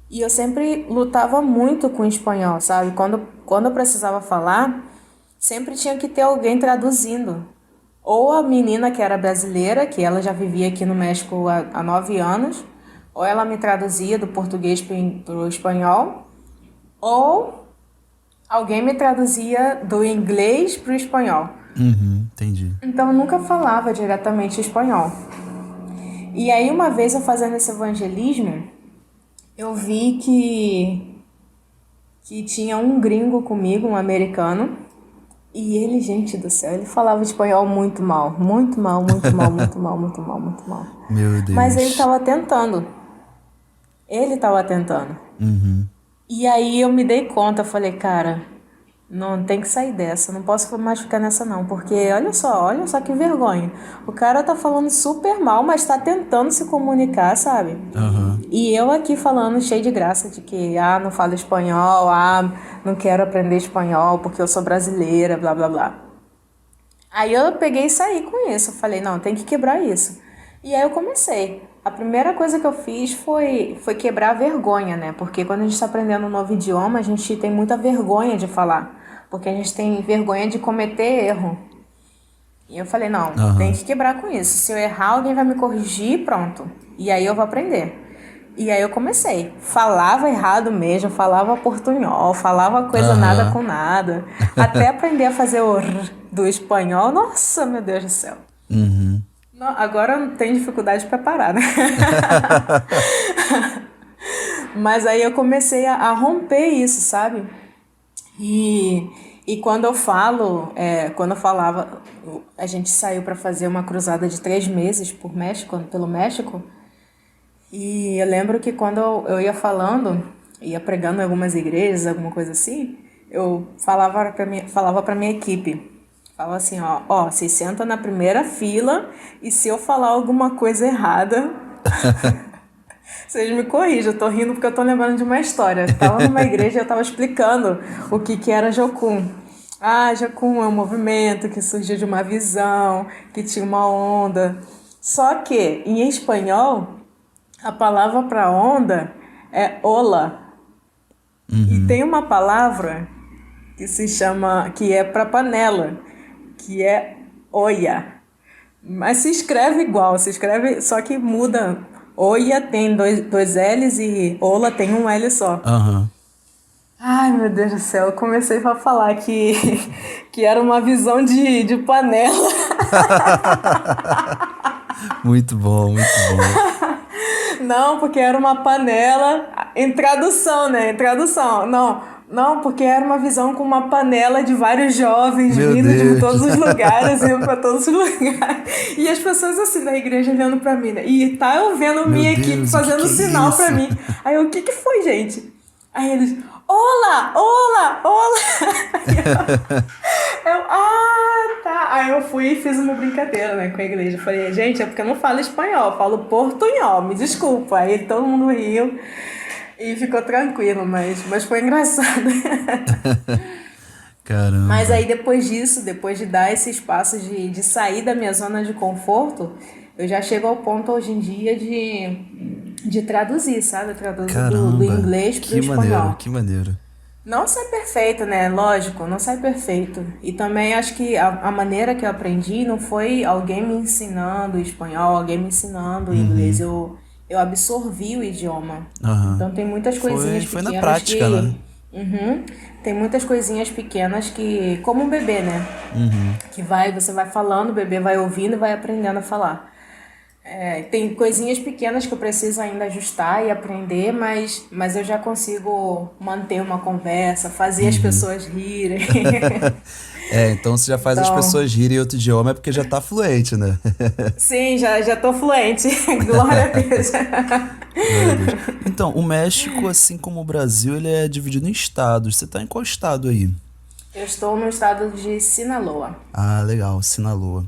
e eu sempre lutava muito com o espanhol, sabe? Quando eu precisava falar, sempre tinha que ter alguém traduzindo. Ou a menina que era brasileira, que ela já vivia aqui no México há 9 anos, Ou ela me traduzia do português para o espanhol, ou alguém me traduzia do inglês para o espanhol. Entendi. Então eu nunca falava diretamente espanhol. E aí uma vez eu fazendo esse evangelismo, eu vi que tinha um gringo comigo, um americano, e ele, gente do céu, ele falava espanhol muito mal, muito mal, muito mal, muito mal, muito mal, muito mal. Meu Mas ele Deus. estava tentando. Ele estava tentando. Uhum. E aí eu me dei conta, eu falei, cara, não tem que sair dessa, não posso mais ficar nessa não, porque olha só que vergonha. O cara tá falando super mal, mas tá tentando se comunicar, sabe? Aham. E eu aqui falando cheio de graça de que, não falo espanhol, não quero aprender espanhol porque eu sou brasileira, blá blá blá. Aí eu peguei e saí com isso, eu falei, não, tem que quebrar isso. E aí eu comecei. A primeira coisa que eu fiz foi quebrar a vergonha, né? Porque quando a gente está aprendendo um novo idioma, a gente tem muita vergonha de falar. Porque a gente tem vergonha de cometer erro. E eu falei, não, tem Aham. que quebrar com isso. Se eu errar, alguém vai me corrigir, pronto. E aí eu vou aprender. E aí eu comecei. Falava errado mesmo, falava portunhol, falava coisa nada Aham. com nada. Até aprender a fazer o R do espanhol. Nossa, meu Deus do céu. Uhum. Não, agora eu não tenho dificuldade para parar, né? Mas aí eu comecei a romper isso, sabe? E quando eu falo, quando eu falava, a gente saiu para fazer uma cruzada de 3 meses pelo México. E eu lembro que quando eu ia falando, ia pregando em algumas igrejas, alguma coisa assim, eu falava para minha equipe. Falava assim, ó, vocês sentam na primeira fila e se eu falar alguma coisa errada, vocês me corrijam. Eu tô rindo porque eu tô lembrando de uma história. Eu tava numa igreja e eu tava explicando o que era Jocum. Jocum é um movimento que surgiu de uma visão, que tinha uma onda. Só que, em espanhol, a palavra para onda é ola. E tem uma palavra que é para panela, que é olla. Mas se escreve igual, só que muda. Olla tem dois L's e ola tem um L só. Aham. Ai, meu Deus do céu, eu comecei a falar que era uma visão de panela. Muito bom, muito bom. Não, porque era uma panela. Em tradução, né? Em tradução. Não, porque era uma visão com uma panela de vários jovens Meu vindo de Deus. todos os lugares, indo pra todos os lugares. E as pessoas assim da igreja olhando pra mim, né? E tá eu vendo Meu minha equipe Deus, o que fazendo que é sinal pra isso? mim. Aí eu, o que foi, gente? Aí eles, olá, olá, olá. Tá. Aí eu fui e fiz uma brincadeira, né, com a igreja. Eu falei, gente, é porque eu não falo espanhol, eu falo portunhol, me desculpa. Aí todo mundo riu e ficou tranquilo, mas foi engraçado. Mas Caramba. aí depois disso, depois de dar esse espaço de sair da minha zona de conforto, eu já chego ao ponto hoje em dia de traduzir, sabe? Eu traduzo do Caramba. inglês pro Que maneiro, espanhol. que maneiro. Não sai perfeito, né? Lógico, não sai perfeito. E também acho que a maneira que eu aprendi não foi alguém me ensinando espanhol, alguém me ensinando inglês. Eu absorvi o idioma. Aham. Então tem muitas coisinhas Foi na pequenas prática, né? que. Uhum. Tem muitas coisinhas pequenas que. Como um bebê, né? Que você vai falando, o bebê vai ouvindo e vai aprendendo a falar. Tem coisinhas pequenas que eu preciso ainda ajustar e aprender, mas eu já consigo manter uma conversa, fazer as pessoas rirem. Então você já faz as Então, pessoas rirem em outro idioma é porque já tá fluente, né? sim, já tô fluente. Glória a Deus. Glória a Deus. Então, o México, assim como o Brasil, ele é dividido em estados. Você tá em qual estado aí? Eu estou no estado de Sinaloa. Ah, legal, Sinaloa.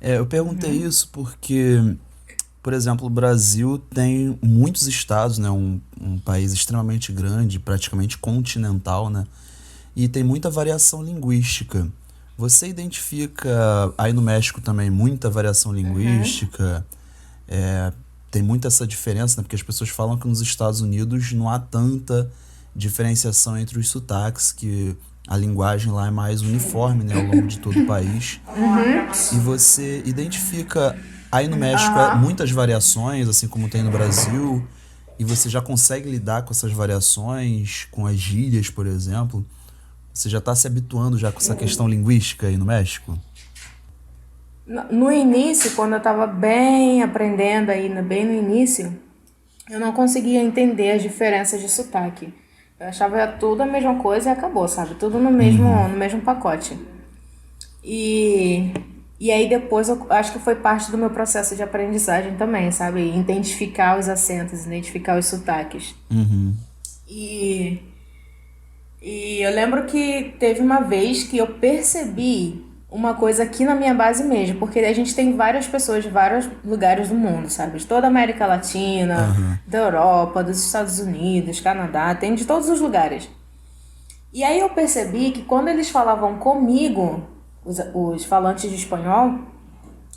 Eu perguntei isso porque, por exemplo, o Brasil tem muitos estados, né? Um país extremamente grande, praticamente continental, né? E tem muita variação linguística. Você identifica aí no México também muita variação linguística? É, tem muita essa diferença, né? Porque as pessoas falam que nos Estados Unidos não há tanta diferenciação entre os sotaques, que a linguagem lá é mais uniforme, né? Ao longo de todo o país. E você identifica aí no México muitas variações, assim como tem no Brasil. E você já consegue lidar com essas variações, com as gírias, por exemplo? Você já está se habituando já com essa questão linguística aí no México? No início, quando eu estava bem aprendendo ainda, bem no início, eu não conseguia entender as diferenças de sotaque. Eu achava tudo a mesma coisa e acabou, sabe? Tudo Uhum. no mesmo pacote. E, e aí depois eu acho que foi parte do meu processo de aprendizagem também, sabe? Identificar os acentos, identificar os sotaques. Uhum. E, e eu lembro que teve uma vez que eu percebi uma coisa aqui na minha base mesmo, porque a gente tem várias pessoas de vários lugares do mundo, sabe? De toda a América Latina, Aham. da Europa, dos Estados Unidos, Canadá, tem de todos os lugares. E aí eu percebi que quando eles falavam comigo, os falantes de espanhol,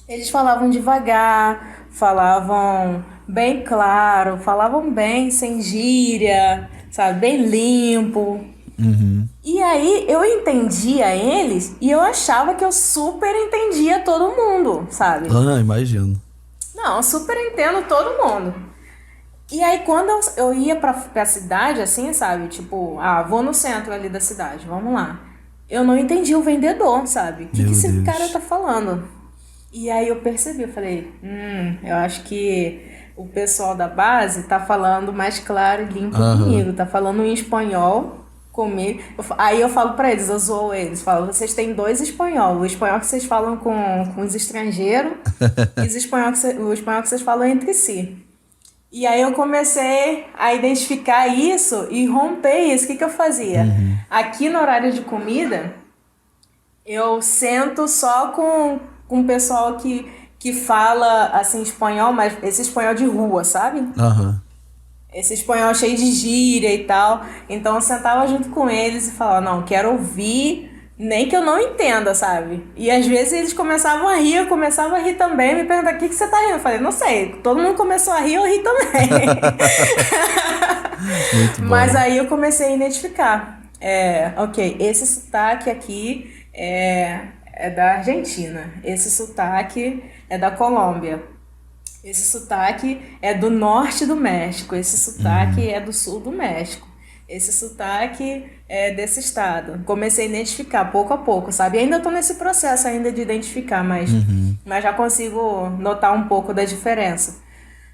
eles falavam devagar, falavam bem claro, falavam bem, sem gíria, sabe? Bem limpo. Uhum. E aí eu entendia eles e eu achava que eu super entendia todo mundo, sabe? Ah, imagino. Não, eu super entendo todo mundo. E aí quando eu ia pra cidade, assim, sabe? Tipo, vou no centro ali da cidade, vamos lá. Eu não entendi o vendedor, sabe? O que Meu esse cara tá Deus. falando? E aí eu percebi, eu falei, eu acho que o pessoal da base tá falando mais claro e limpo Aham. comigo, tá falando em espanhol comigo. Aí eu falo pra eles, eu zoo eles, falo, vocês têm dois espanhol, o espanhol que vocês falam com os estrangeiros e o espanhol que vocês falam entre si. E aí eu comecei a identificar isso e romper isso. O que eu fazia? Uhum. Aqui no horário de comida, eu sento só com o pessoal que fala assim espanhol, mas esse espanhol de rua, sabe? Aham. Esse espanhol cheio de gíria e tal. Então eu sentava junto com eles e falava, não, quero ouvir, nem que eu não entenda, sabe? E às vezes eles começavam a rir, eu começava a rir também, me perguntavam, o que você tá rindo? Eu falei, não sei, todo mundo começou a rir, eu ri também. Muito Mas bom. aí eu comecei a identificar. Ok, esse sotaque aqui é da Argentina, esse sotaque é da Colômbia, esse sotaque é do norte do México, esse sotaque Uhum. é do sul do México, esse sotaque é desse estado. Comecei a identificar pouco a pouco, sabe? E ainda estou nesse processo ainda de identificar, Uhum. mas já consigo notar um pouco da diferença.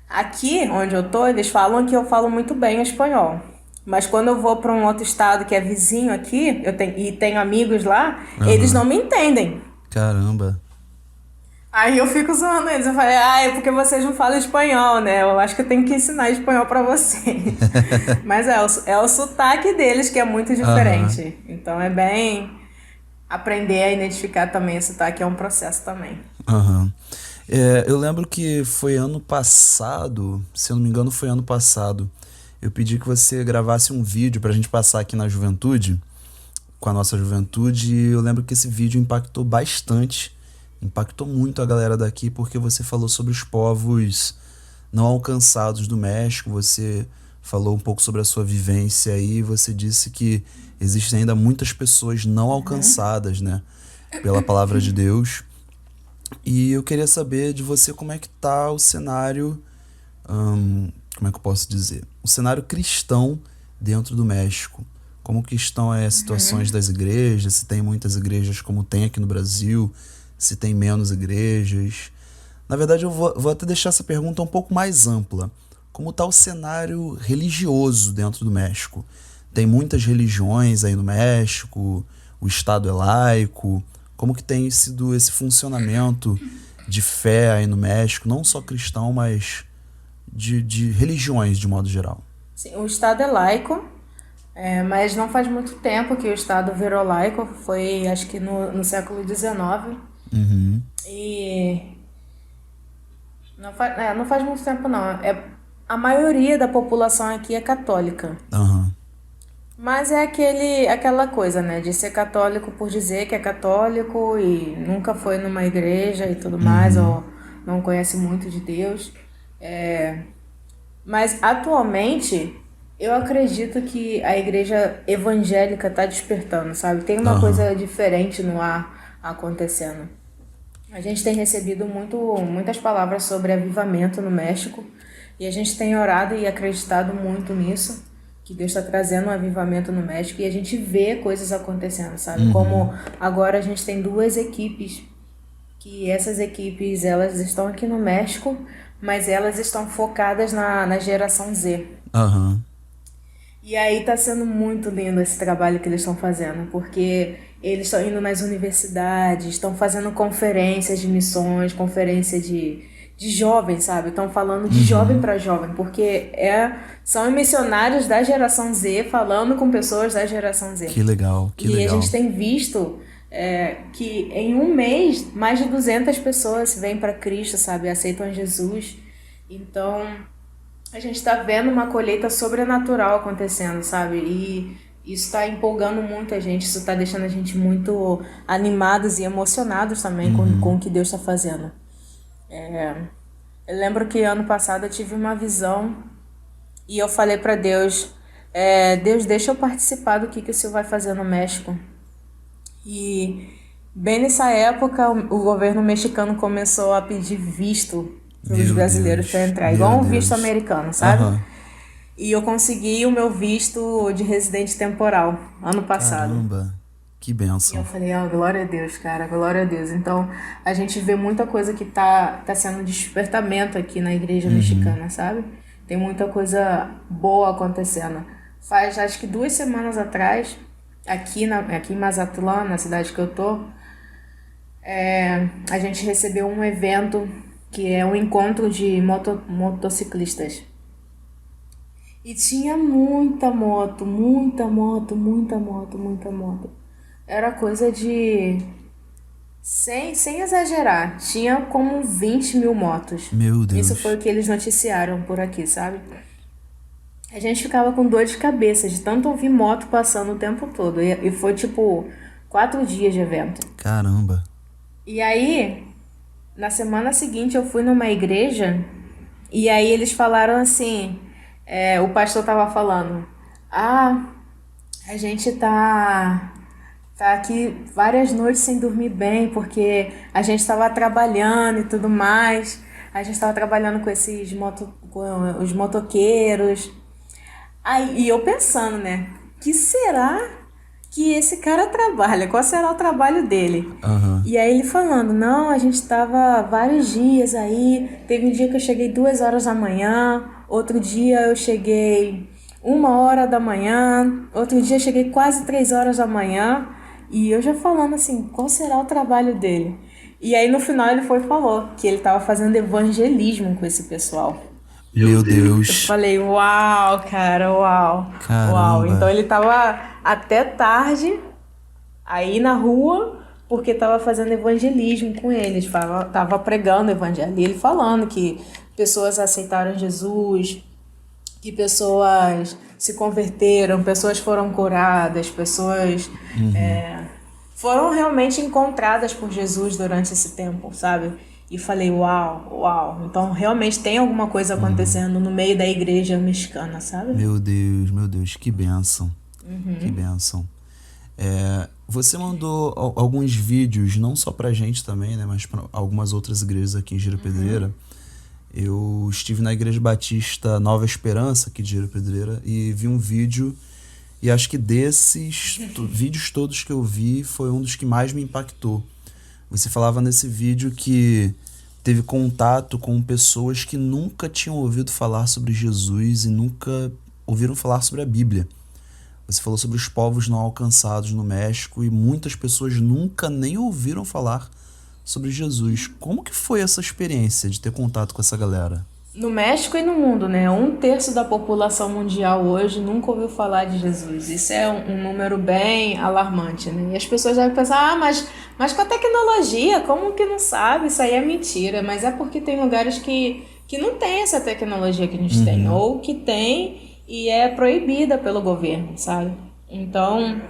Aqui onde eu tô, eles falam que eu falo muito bem o espanhol. Mas quando eu vou para um outro estado que é vizinho aqui, e tenho amigos lá, eles não Aham. me entendem. Caramba. Aí eu fico zoando eles. Eu falei, é porque vocês não falam espanhol, né? Eu acho que eu tenho que ensinar espanhol para vocês. Mas é o sotaque deles que é muito Aham. diferente. Então é bem. Aprender a identificar também o sotaque é um processo também. Aham. Eu lembro que foi ano passado, se eu não me engano, foi ano passado. Eu pedi que você gravasse um vídeo pra gente passar aqui na juventude, com a nossa juventude, e eu lembro que esse vídeo impactou bastante, impactou muito a galera daqui, porque você falou sobre os povos não alcançados do México, você falou um pouco sobre a sua vivência aí, você disse que existem ainda muitas pessoas não alcançadas, né, pela palavra de Deus. E eu queria saber de você como é que tá o cenário, como é que eu posso dizer? O cenário cristão dentro do México. Como que estão as situações das igrejas, se tem muitas igrejas como tem aqui no Brasil, se tem menos igrejas. Na verdade, vou até deixar essa pergunta um pouco mais ampla. Como está o cenário religioso dentro do México? Tem muitas religiões aí no México, o Estado é laico. Como que tem sido esse funcionamento de fé aí no México, não só cristão, mas de religiões de modo geral? Sim, o Estado é laico, mas não faz muito tempo que o Estado virou laico, foi acho que no século XIX. Uhum. E não faz muito tempo não. A maioria da população aqui é católica. Aham. Mas é aquela coisa, né? De ser católico por dizer que é católico e nunca foi numa igreja e tudo mais, Uhum. ou não conhece muito de Deus. É, mas atualmente eu acredito que a igreja evangélica está despertando, sabe? Tem uma Aham. coisa diferente no ar acontecendo. A gente tem recebido muitas palavras sobre avivamento no México E a gente tem orado e acreditado muito nisso, que Deus está trazendo um avivamento no México e a gente vê coisas acontecendo, sabe? Como agora a gente tem duas equipes, que essas equipes elas estão aqui no México, mas elas estão focadas na geração Z. Aham. E aí tá sendo muito lindo esse trabalho que eles estão fazendo, porque eles estão indo nas universidades, estão fazendo conferências de missões, conferência de jovens, sabe? Estão falando de jovem para jovem, porque são missionários da geração Z falando com pessoas da geração Z. Que legal, que E a legal. gente tem visto que em um mês mais de 200 pessoas vêm para Cristo, sabe? Aceitam Jesus. Então a gente está vendo uma colheita sobrenatural acontecendo, sabe? E isso está empolgando muito a gente, isso está deixando a gente muito animados e emocionados também com o que Deus está fazendo. Eu lembro que ano passado eu tive uma visão e eu falei para Deus, Deus, deixa eu participar do que o Senhor vai fazer no México. E bem nessa época o governo mexicano começou a pedir visto para os Meu brasileiros Deus, para entrar, meu igual um Deus. visto americano, sabe? Aham. E eu consegui o meu visto de residente temporal ano passado. Caramba, que E eu bênção. falei, glória a Deus, cara, glória a Deus. Então, a gente vê muita coisa que tá sendo despertamento aqui na igreja mexicana, sabe? Tem muita coisa boa acontecendo. Faz, acho que 2 semanas atrás, aqui em Mazatlán, na cidade que eu tô, a gente recebeu um evento que é um encontro de motociclistas. E tinha muita moto, muita moto, muita moto, muita moto. Era coisa de... Sem exagerar, tinha como 20 mil motos. Meu Isso foi Deus. o que eles noticiaram por aqui, sabe? A gente ficava com dor de cabeça de tanto ouvir moto passando o tempo todo. E foi tipo 4 dias de evento. Caramba. E aí, na semana seguinte, eu fui numa igreja e aí eles falaram assim, o pastor tava falando, a gente tá aqui várias noites sem dormir bem, porque a gente estava trabalhando e tudo mais, a gente estava trabalhando com os motoqueiros. Aí, e eu pensando, né, que será que esse cara trabalha? Qual será o trabalho dele? Aham. E aí ele falando, não, a gente tava vários dias aí, teve um dia que eu cheguei 2 horas da manhã, outro dia eu cheguei 1 hora da manhã, outro dia eu cheguei quase 3 horas da manhã, e eu já falando assim, qual será o trabalho dele? E aí no final ele foi e falou que ele tava fazendo evangelismo com esse pessoal. Meu Eu Deus. falei, uau, cara, uau, uau. Então Caramba. ele tava até tarde aí na rua, porque tava fazendo evangelismo com eles, tava pregando o evangelho. E ele falando que pessoas aceitaram Jesus, que pessoas se converteram, pessoas foram curadas, pessoas foram realmente encontradas por Jesus durante esse tempo, sabe? E falei, uau, uau. Então realmente tem alguma coisa acontecendo no meio da igreja mexicana, sabe? Meu Deus, que bênção. Que bênção. Você mandou alguns vídeos, não só pra gente também, né, mas pra algumas outras igrejas aqui em Giro Pedreira. Eu estive na Igreja Batista Nova Esperança, aqui de Giro Pedreira, e vi um vídeo, e acho que desses vídeos todos que eu vi, foi um dos que mais me impactou. Você falava nesse vídeo que teve contato com pessoas que nunca tinham ouvido falar sobre Jesus e nunca ouviram falar sobre a Bíblia. Você falou sobre os povos não alcançados no México e muitas pessoas nunca nem ouviram falar sobre Jesus. Como que foi essa experiência de ter contato com essa galera? No México e no mundo, né? 1/3 da população mundial hoje nunca ouviu falar de Jesus. Isso é um número bem alarmante, né? E as pessoas devem pensar, mas com a tecnologia, como que não sabe? Isso aí é mentira. Mas é porque tem lugares que não tem essa tecnologia que a gente tem, ou que tem e é proibida pelo governo, sabe? Então,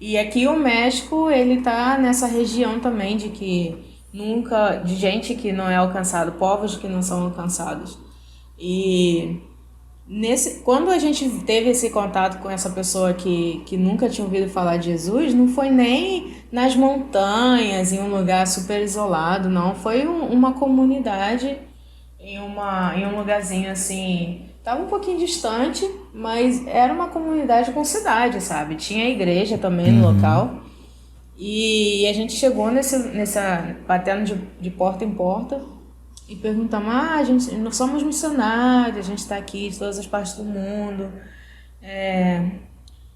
e aqui o México, ele tá nessa região também de gente que não é alcançado, povos que não são alcançados. E quando a gente teve esse contato com essa pessoa que nunca tinha ouvido falar de Jesus, não foi nem nas montanhas, em um lugar super isolado, não. Foi uma comunidade em um lugarzinho assim, tava um pouquinho distante, mas era uma comunidade com cidade, sabe? Tinha igreja também no local. E a gente chegou batendo de porta em porta e perguntamos, nós somos missionários, a gente está aqui de todas as partes do mundo.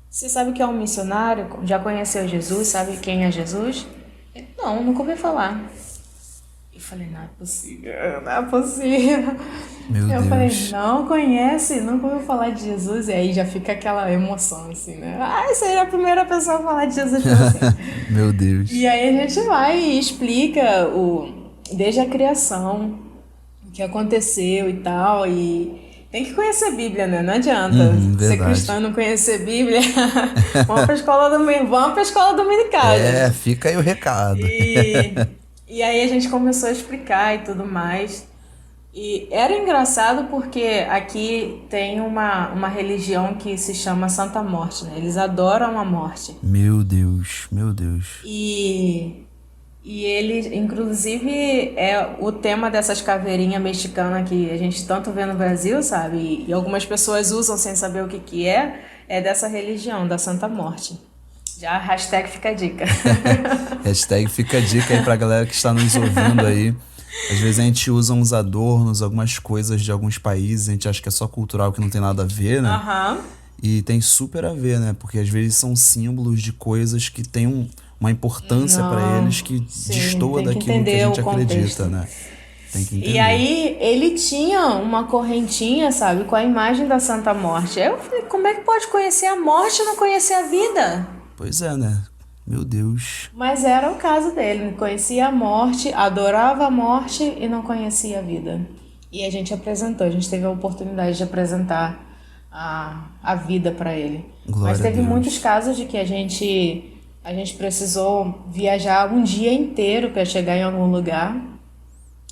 Você sabe o que é um missionário? Já conheceu Jesus? Sabe quem é Jesus? Ele, não, nunca ouvi falar. Eu falei, não é possível, não é possível. Meu Eu Deus. falei, não conhece, nunca ouviu falar de Jesus? E aí já fica aquela emoção assim, né? Você é a primeira pessoa a falar de Jesus pra você. Meu Deus. E aí a gente vai e explica desde a criação, o que aconteceu e tal, e tem que conhecer a Bíblia, né? Não adianta ser Verdade. cristão e não conhecer Bíblia. Vamos pra escola dominical, gente. Fica aí o recado. E aí a gente começou a explicar e tudo mais. E era engraçado porque aqui tem uma religião que se chama Santa Morte, né? Eles adoram a morte. Meu Deus, meu Deus. E ele, inclusive, é o tema dessas caveirinhas mexicanas que a gente tanto vê no Brasil, sabe? E algumas pessoas usam sem saber o que é dessa religião, da Santa Morte. Já hashtag fica a dica. Hashtag fica a dica aí pra galera que está nos ouvindo aí. Às vezes a gente usa uns adornos, algumas coisas de alguns países, a gente acha que é só cultural, que não tem nada a ver, né? E tem super a ver, né? Porque às vezes são símbolos de coisas que têm uma importância para eles que destoa daquilo que a gente acredita, né? Tem que entender. E aí ele tinha uma correntinha, sabe, com a imagem da Santa Morte. Aí eu falei, como é que pode conhecer a morte e não conhecer a vida? Pois é, né? Meu Deus. Mas era o caso dele, conhecia a morte, adorava a morte e não conhecia a vida. E a gente teve a oportunidade de apresentar a vida para ele. Glória Mas teve a Deus. muitos casos de que a gente precisou viajar um dia inteiro para chegar em algum lugar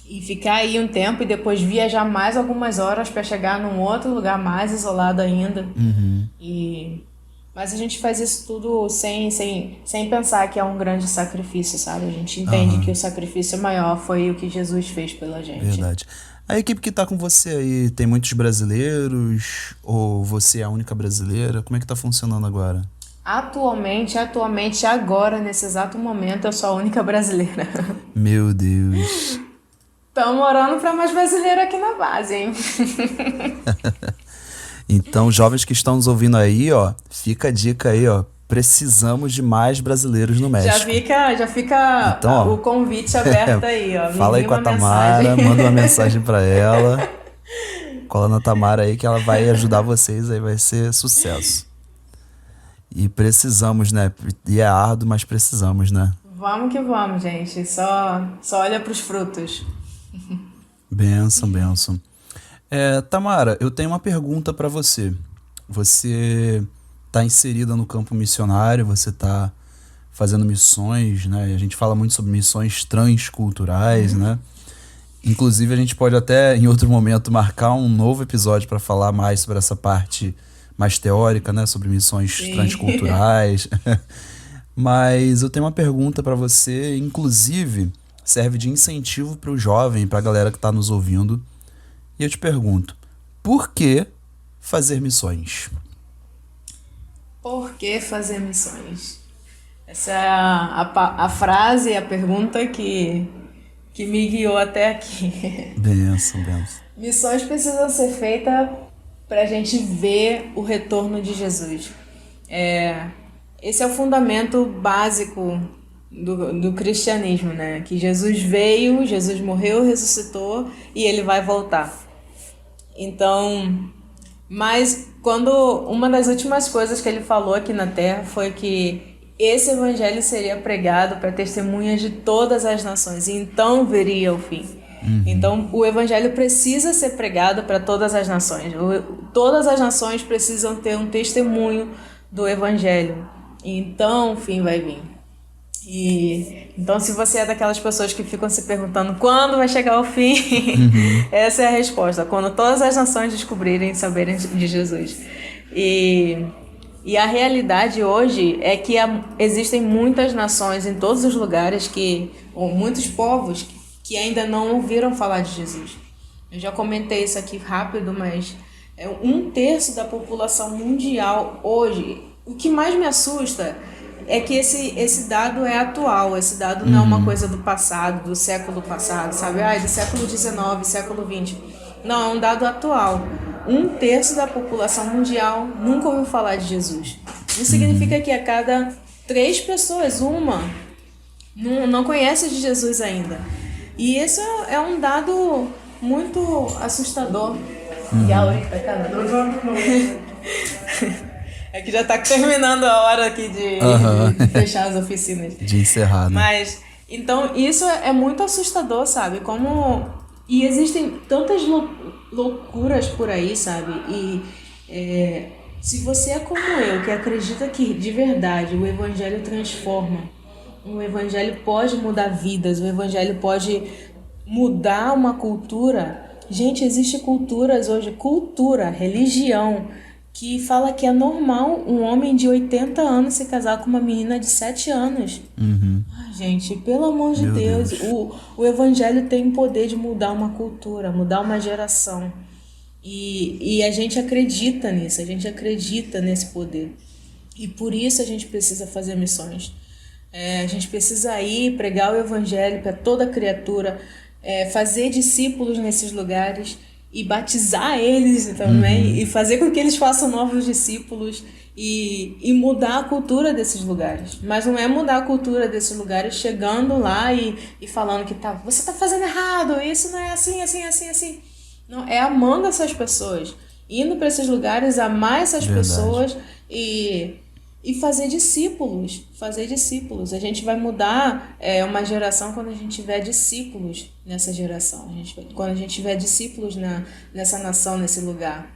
e ficar aí um tempo e depois viajar mais algumas horas para chegar num outro lugar mais isolado ainda. Mas a gente faz isso tudo sem pensar que é um grande sacrifício, sabe? A gente entende que o sacrifício maior foi o que Jesus fez pela gente. Verdade. A equipe que tá com você aí, tem muitos brasileiros? Ou você é a única brasileira? Como é que tá funcionando agora? Atualmente, agora, nesse exato momento, eu sou a única brasileira. Meu Deus. Estamos orando para mais brasileiro aqui na base, hein? Então, jovens que estão nos ouvindo aí, ó, fica a dica aí, ó. Precisamos de mais brasileiros no México. Já fica então, o convite aberto aí, ó. Fala aí com a Tamara, manda uma mensagem para ela. Cola na Tamara aí que ela vai ajudar vocês, aí vai ser sucesso. E precisamos, né? E é árduo, mas precisamos, né? Vamos que vamos, gente. Só olha pros frutos. Bênção. Tamara, eu tenho uma pergunta para você. Você está inserida no campo missionário, você está fazendo missões, né? A gente fala muito sobre missões transculturais, né? Inclusive, a gente pode até, em outro momento, marcar um novo episódio para falar mais sobre essa parte mais teórica, né? Sobre missões transculturais. Mas eu tenho uma pergunta para você, inclusive, serve de incentivo para o jovem, para a galera que está nos ouvindo. E eu te pergunto, por que fazer missões? Por que fazer missões? Essa é a frase, a pergunta que me guiou até aqui. Bênção. Missões precisam ser feitas para a gente ver o retorno de Jesus. Esse é o fundamento básico do cristianismo, né? Que Jesus veio, Jesus morreu, ressuscitou e ele vai voltar. Então, mas quando uma das últimas coisas que ele falou aqui na Terra foi que esse evangelho seria pregado para testemunhas de todas as nações, e então veria o fim. Então, o evangelho precisa ser pregado para todas as nações. Todas as nações precisam ter um testemunho do evangelho. E então o fim vai vir. Então, se você é daquelas pessoas que ficam se perguntando quando vai chegar o fim, essa é a resposta. Quando todas as nações descobrirem e saberem de Jesus. E a realidade hoje é que existem muitas nações em todos os lugares ou muitos povos que ainda não ouviram falar de Jesus. Eu já comentei isso aqui rápido, mas é 1/3 da população mundial hoje. O que mais me assusta é que esse dado é atual, esse dado não é uma coisa do passado, do século passado, sabe? Ah, é do século XIX, século XX. Não, é um dado atual. 1/3 da população mundial nunca ouviu falar de Jesus. Isso significa que a cada 3 pessoas, uma não conhece de Jesus ainda. E isso é um dado muito assustador. É que já tá terminando a hora aqui de fechar as oficinas. De encerrar, né? Mas, então, isso é muito assustador, sabe? E existem tantas loucuras por aí, sabe? E se você é como eu, que acredita que, de verdade, o evangelho transforma, o evangelho pode mudar vidas, o evangelho pode mudar uma cultura. Gente, existe culturas hoje, religião, que fala que é normal um homem de 80 anos se casar com uma menina de 7 anos. Ai, gente, pelo amor de Deus. O evangelho tem o poder de mudar uma cultura, mudar uma geração. E a gente acredita nisso, a gente acredita nesse poder. E por isso a gente precisa fazer missões. A gente precisa ir pregar o evangelho para toda criatura, fazer discípulos nesses lugares e batizar eles também, e fazer com que eles façam novos discípulos e mudar a cultura desses lugares. Mas não é mudar a cultura desses lugares chegando lá e falando que você está fazendo errado, isso não é assim, assim, assim, assim. Não, é amando essas pessoas, indo para esses lugares, amar essas pessoas e fazer discípulos. A gente vai mudar uma geração quando a gente tiver discípulos nessa geração. Quando a gente tiver discípulos nessa nação, nesse lugar.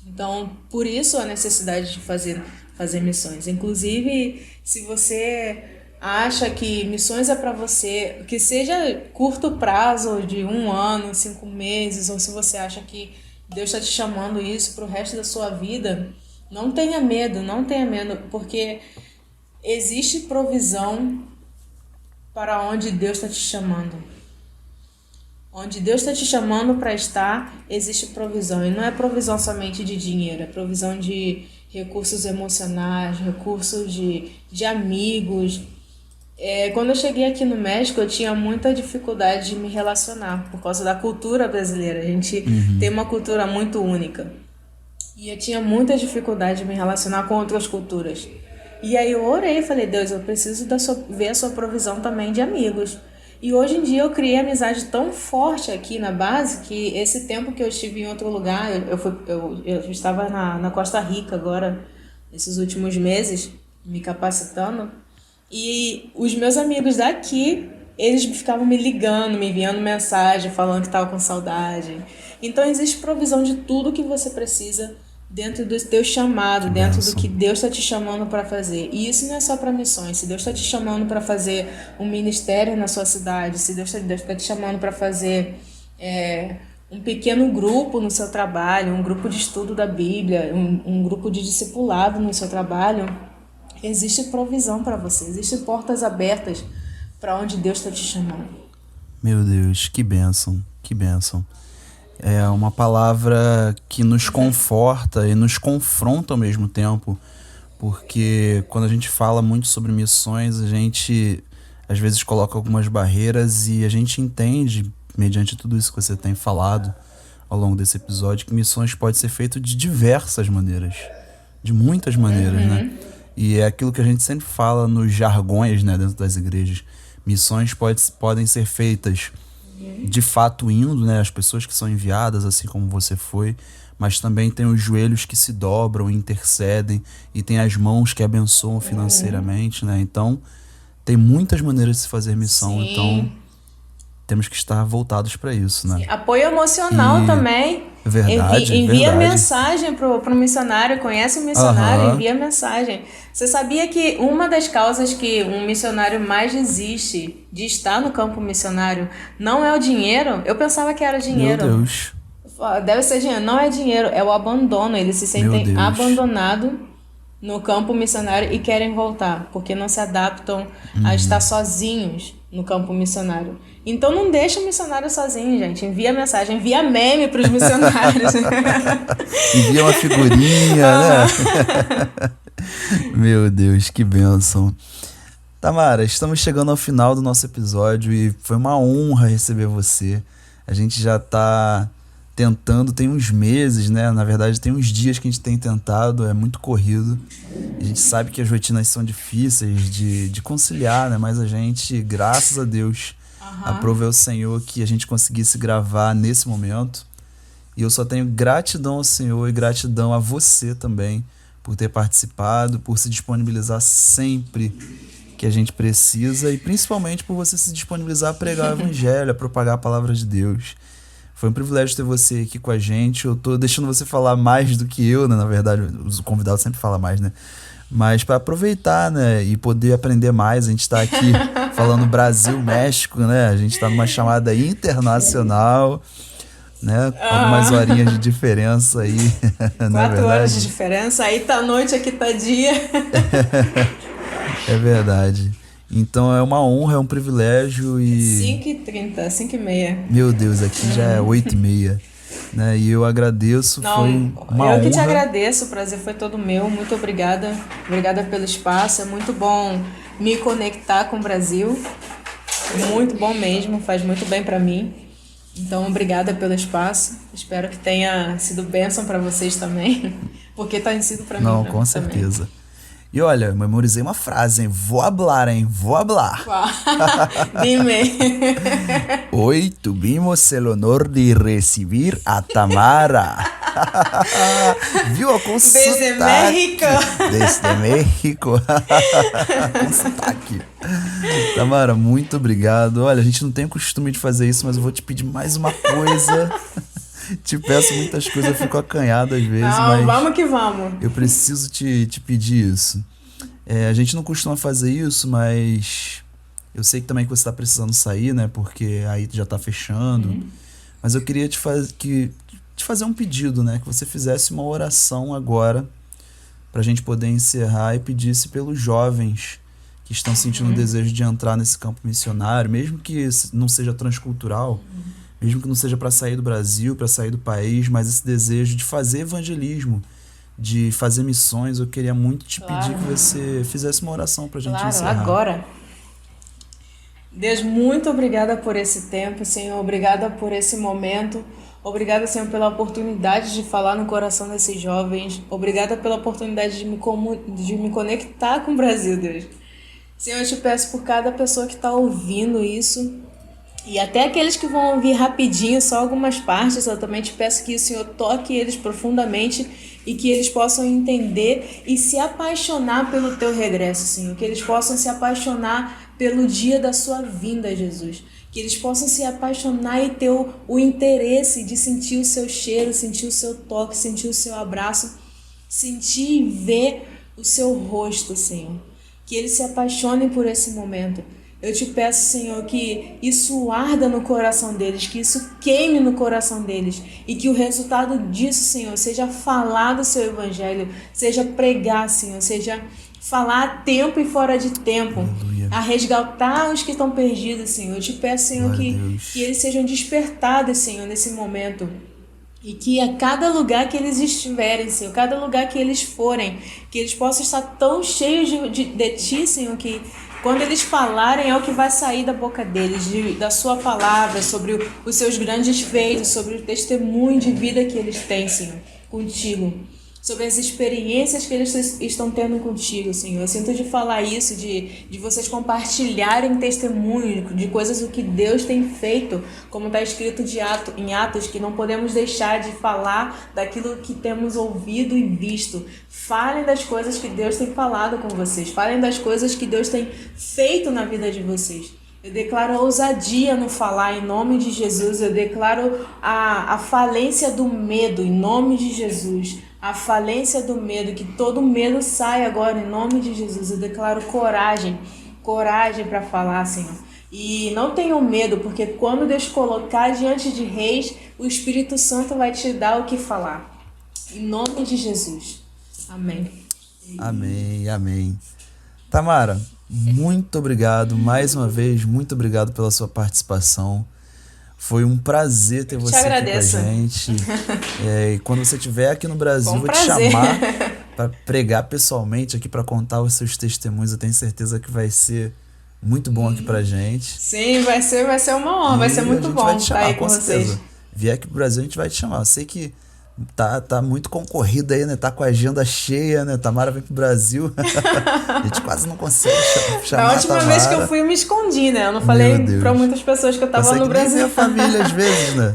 Então, por isso a necessidade de fazer missões. Inclusive, se você acha que missões é para você, que seja curto prazo, de 1 ano, 5 meses, ou se você acha que Deus está te chamando isso para o resto da sua vida, não tenha medo, porque existe provisão para onde Deus está te chamando. Onde Deus está te chamando para estar, existe provisão. E não é provisão somente de dinheiro, é provisão de recursos emocionais, recursos de amigos. Quando eu cheguei aqui no México, eu tinha muita dificuldade de me relacionar, por causa da cultura brasileira. A gente tem uma cultura muito única. E eu tinha muita dificuldade de me relacionar com outras culturas. E aí eu orei e falei, Deus, eu preciso ver a sua provisão também de amigos. E hoje em dia eu criei amizade tão forte aqui na base que esse tempo que eu estive em outro lugar, eu estava na Costa Rica agora, nesses últimos meses, me capacitando. E os meus amigos daqui, eles ficavam me ligando, me enviando mensagem, falando que estavam com saudade. Então existe provisão de tudo que você precisa dentro do teu chamado, dentro do que Deus está te chamando para fazer. E isso não é só para missões. Se Deus está te chamando para fazer um ministério na sua cidade, se Deus está te chamando para fazer um pequeno grupo no seu trabalho, um grupo de estudo da Bíblia, um grupo de discipulado no seu trabalho, existe provisão para você, existem portas abertas para onde Deus está te chamando. Meu Deus, que bênção, que bênção. É uma palavra que nos conforta e nos confronta ao mesmo tempo, porque quando a gente fala muito sobre missões, a gente às vezes coloca algumas barreiras e a gente entende, mediante tudo isso que você tem falado ao longo desse episódio, que missões podem ser feitas de diversas maneiras, de muitas maneiras, né? E é aquilo que a gente sempre fala nos jargões, né, dentro das igrejas. Missões podem ser feitas de fato indo, né, as pessoas que são enviadas, assim como você foi, mas também tem os joelhos que se dobram, intercedem, e tem as mãos que abençoam financeiramente, né? Então, tem muitas maneiras de se fazer missão. Sim. Então temos que estar voltados para isso, né? Sim. Apoio emocional também. Verdade, envia verdade. Mensagem pro missionário, conhece o missionário, envia mensagem. Você sabia que uma das causas que um missionário mais desiste de estar no campo missionário não é o dinheiro? Eu pensava que era dinheiro. Meu Deus. Deve ser dinheiro. Não é dinheiro, é o abandono. Eles se sentem abandonados no campo missionário e querem voltar, porque não se adaptam a estar sozinhos no campo missionário. Então não deixa o missionário sozinho, gente. Envia mensagem, envia meme para os missionários. Envia uma figurinha, né? Meu Deus, que bênção. Tamara, estamos chegando ao final do nosso episódio e foi uma honra receber você. A gente já está tentando, tem uns meses, né? Na verdade, tem uns dias que a gente tem tentado, é muito corrido. A gente sabe que as rotinas são difíceis de conciliar, né? Mas a gente, graças a Deus, aprove ao Senhor que a gente conseguisse gravar nesse momento. E eu só tenho gratidão ao Senhor e gratidão a você também por ter participado, por se disponibilizar sempre que a gente precisa e principalmente por você se disponibilizar a pregar o evangelho, a propagar a palavra de Deus. Foi um privilégio ter você aqui com a gente. Eu tô deixando você falar mais do que eu, né? Na verdade, o convidado sempre fala mais, né? Mas para aproveitar, né? E poder aprender mais. A gente está aqui falando Brasil, México, né? A gente está numa chamada internacional, né? Algumas horinhas de diferença aí. 4 horas de diferença. Aí tá noite, aqui tá dia. É verdade. Então é uma honra, é um privilégio e... 5h30, 5h30. Meu Deus, aqui já é 8h30, né? E eu agradeço, foi uma honra. Eu que te agradeço, o prazer foi todo meu, muito obrigada. Obrigada pelo espaço, é muito bom me conectar com o Brasil. Muito bom mesmo, faz muito bem pra mim. Então, obrigada pelo espaço. Espero que tenha sido bênção pra vocês também, porque tem sido pra mim. Não, com certeza. Também. E olha, eu memorizei uma frase, hein? Vou hablar, hein? Vou hablar. Dime. Hoy tuvimos el honor de recibir a Tamara. Viu? Com Desde sotaque. México. Desde México. Com sotaque. Tamara, muito obrigado. Olha, a gente não tem o costume de fazer isso, mas eu vou te pedir mais uma coisa. Te peço muitas coisas, eu fico acanhado às vezes, mas... Vamos que vamos. Eu preciso te pedir isso. A gente não costuma fazer isso, mas... Eu sei que também que você está precisando sair, né? Porque aí já está fechando. Mas eu queria te fazer um pedido, né? Que você fizesse uma oração agora para a gente poder encerrar e pedisse pelos jovens que estão sentindo o desejo de entrar nesse campo missionário, mesmo que não seja transcultural, mesmo que não seja para sair do Brasil, para sair do país, mas esse desejo de fazer evangelismo, de fazer missões, eu queria muito te pedir que você fizesse uma oração para a gente encerrar. Agora. Deus, muito obrigada por esse tempo, Senhor, obrigada por esse momento, obrigada, Senhor, pela oportunidade de falar no coração desses jovens, obrigada pela oportunidade de me conectar com o Brasil, Deus. Senhor, eu te peço por cada pessoa que está ouvindo isso, e até aqueles que vão ouvir rapidinho, só algumas partes, eu também te peço que o Senhor toque eles profundamente e que eles possam entender e se apaixonar pelo teu regresso, Senhor. Que eles possam se apaixonar pelo dia da sua vinda, Jesus. Que eles possam se apaixonar e ter o interesse de sentir o seu cheiro, sentir o seu toque, sentir o seu abraço, sentir e ver o seu rosto, Senhor. Que eles se apaixonem por esse momento. Eu te peço, Senhor, que isso arda no coração deles, que isso queime no coração deles e que o resultado disso, Senhor, seja falar do seu evangelho, seja pregar, Senhor, seja falar a tempo e fora de tempo, Aleluia. A resgatar os que estão perdidos, Senhor. Eu te peço, Senhor, que eles sejam despertados, Senhor, nesse momento. E que a cada lugar que eles estiverem, Senhor, cada lugar que eles forem, que eles possam estar tão cheios de Ti, Senhor, que quando eles falarem é o que vai sair da boca deles, da sua palavra, sobre os seus grandes feitos, sobre o testemunho de vida que eles têm, Senhor, contigo. Sobre as experiências que eles estão tendo contigo, Senhor. Eu sinto de falar isso, de vocês compartilharem testemunho de coisas o que Deus tem feito, como está escrito em Atos, que não podemos deixar de falar daquilo que temos ouvido e visto. Falem das coisas que Deus tem falado com vocês. Falem das coisas que Deus tem feito na vida de vocês. Eu declaro ousadia no falar em nome de Jesus. Eu declaro a falência do medo em nome de Jesus. A falência do medo, que todo medo saia agora em nome de Jesus. Eu declaro coragem para falar, Senhor. E não tenham medo, porque quando Deus colocar diante de reis, o Espírito Santo vai te dar o que falar. Em nome de Jesus. Amém. Amém, amém. Tamara, muito obrigado mais uma vez, muito obrigado pela sua participação. Foi um prazer ter Eu que te você aqui com a agradeço. gente. E quando você estiver aqui no Foi Brasil, um vou te prazer. chamar para pregar pessoalmente aqui, para contar os seus testemunhos. Eu tenho certeza que vai ser muito bom aqui pra gente. Sim, vai ser uma honra, vai ser E a muito gente vai bom te estar chamar, aí com com certeza. vocês. Vier aqui pro Brasil, a gente vai te chamar. Eu sei que tá muito concorrido aí, né? Tá com a agenda cheia, né? Tamara vem pro Brasil. A gente quase não consegue Da chamar a última vez que eu Tamara. fui, eu me escondi, né? Eu não Meu falei pra Deus. muitas pessoas que eu tava Consegue no nem ver Brasil. a família às vezes, né?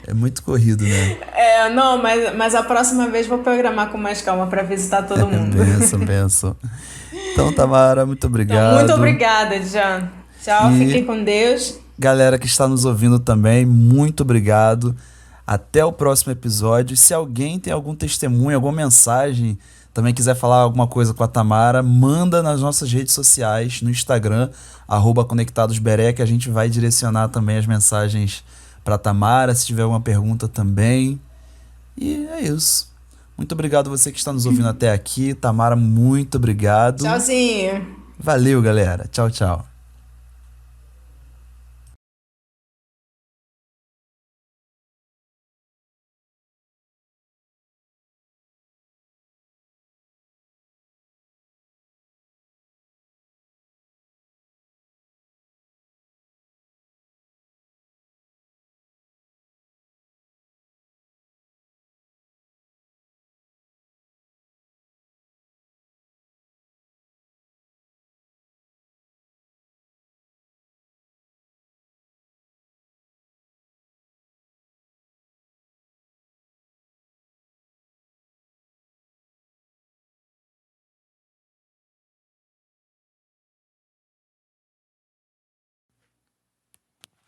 É muito corrido, né? É, não, mas a próxima vez vou programar com mais calma pra visitar todo mundo. Benção, benção. Então, Tamara, muito Então, muito obrigado. obrigada, Jean. Tchau, E fiquem com Deus. galera que está nos ouvindo também, muito obrigado. Até o próximo episódio. E se alguém tem algum testemunho, alguma mensagem, também quiser falar alguma coisa com a Tamara, manda nas nossas redes sociais, no Instagram, @conectadosberé, que a gente vai direcionar também as mensagens para Tamara, se tiver alguma pergunta também. E é isso. Muito obrigado você que está nos ouvindo até aqui. Tamara, muito obrigado. Tchauzinho. Valeu, galera. Tchau, tchau.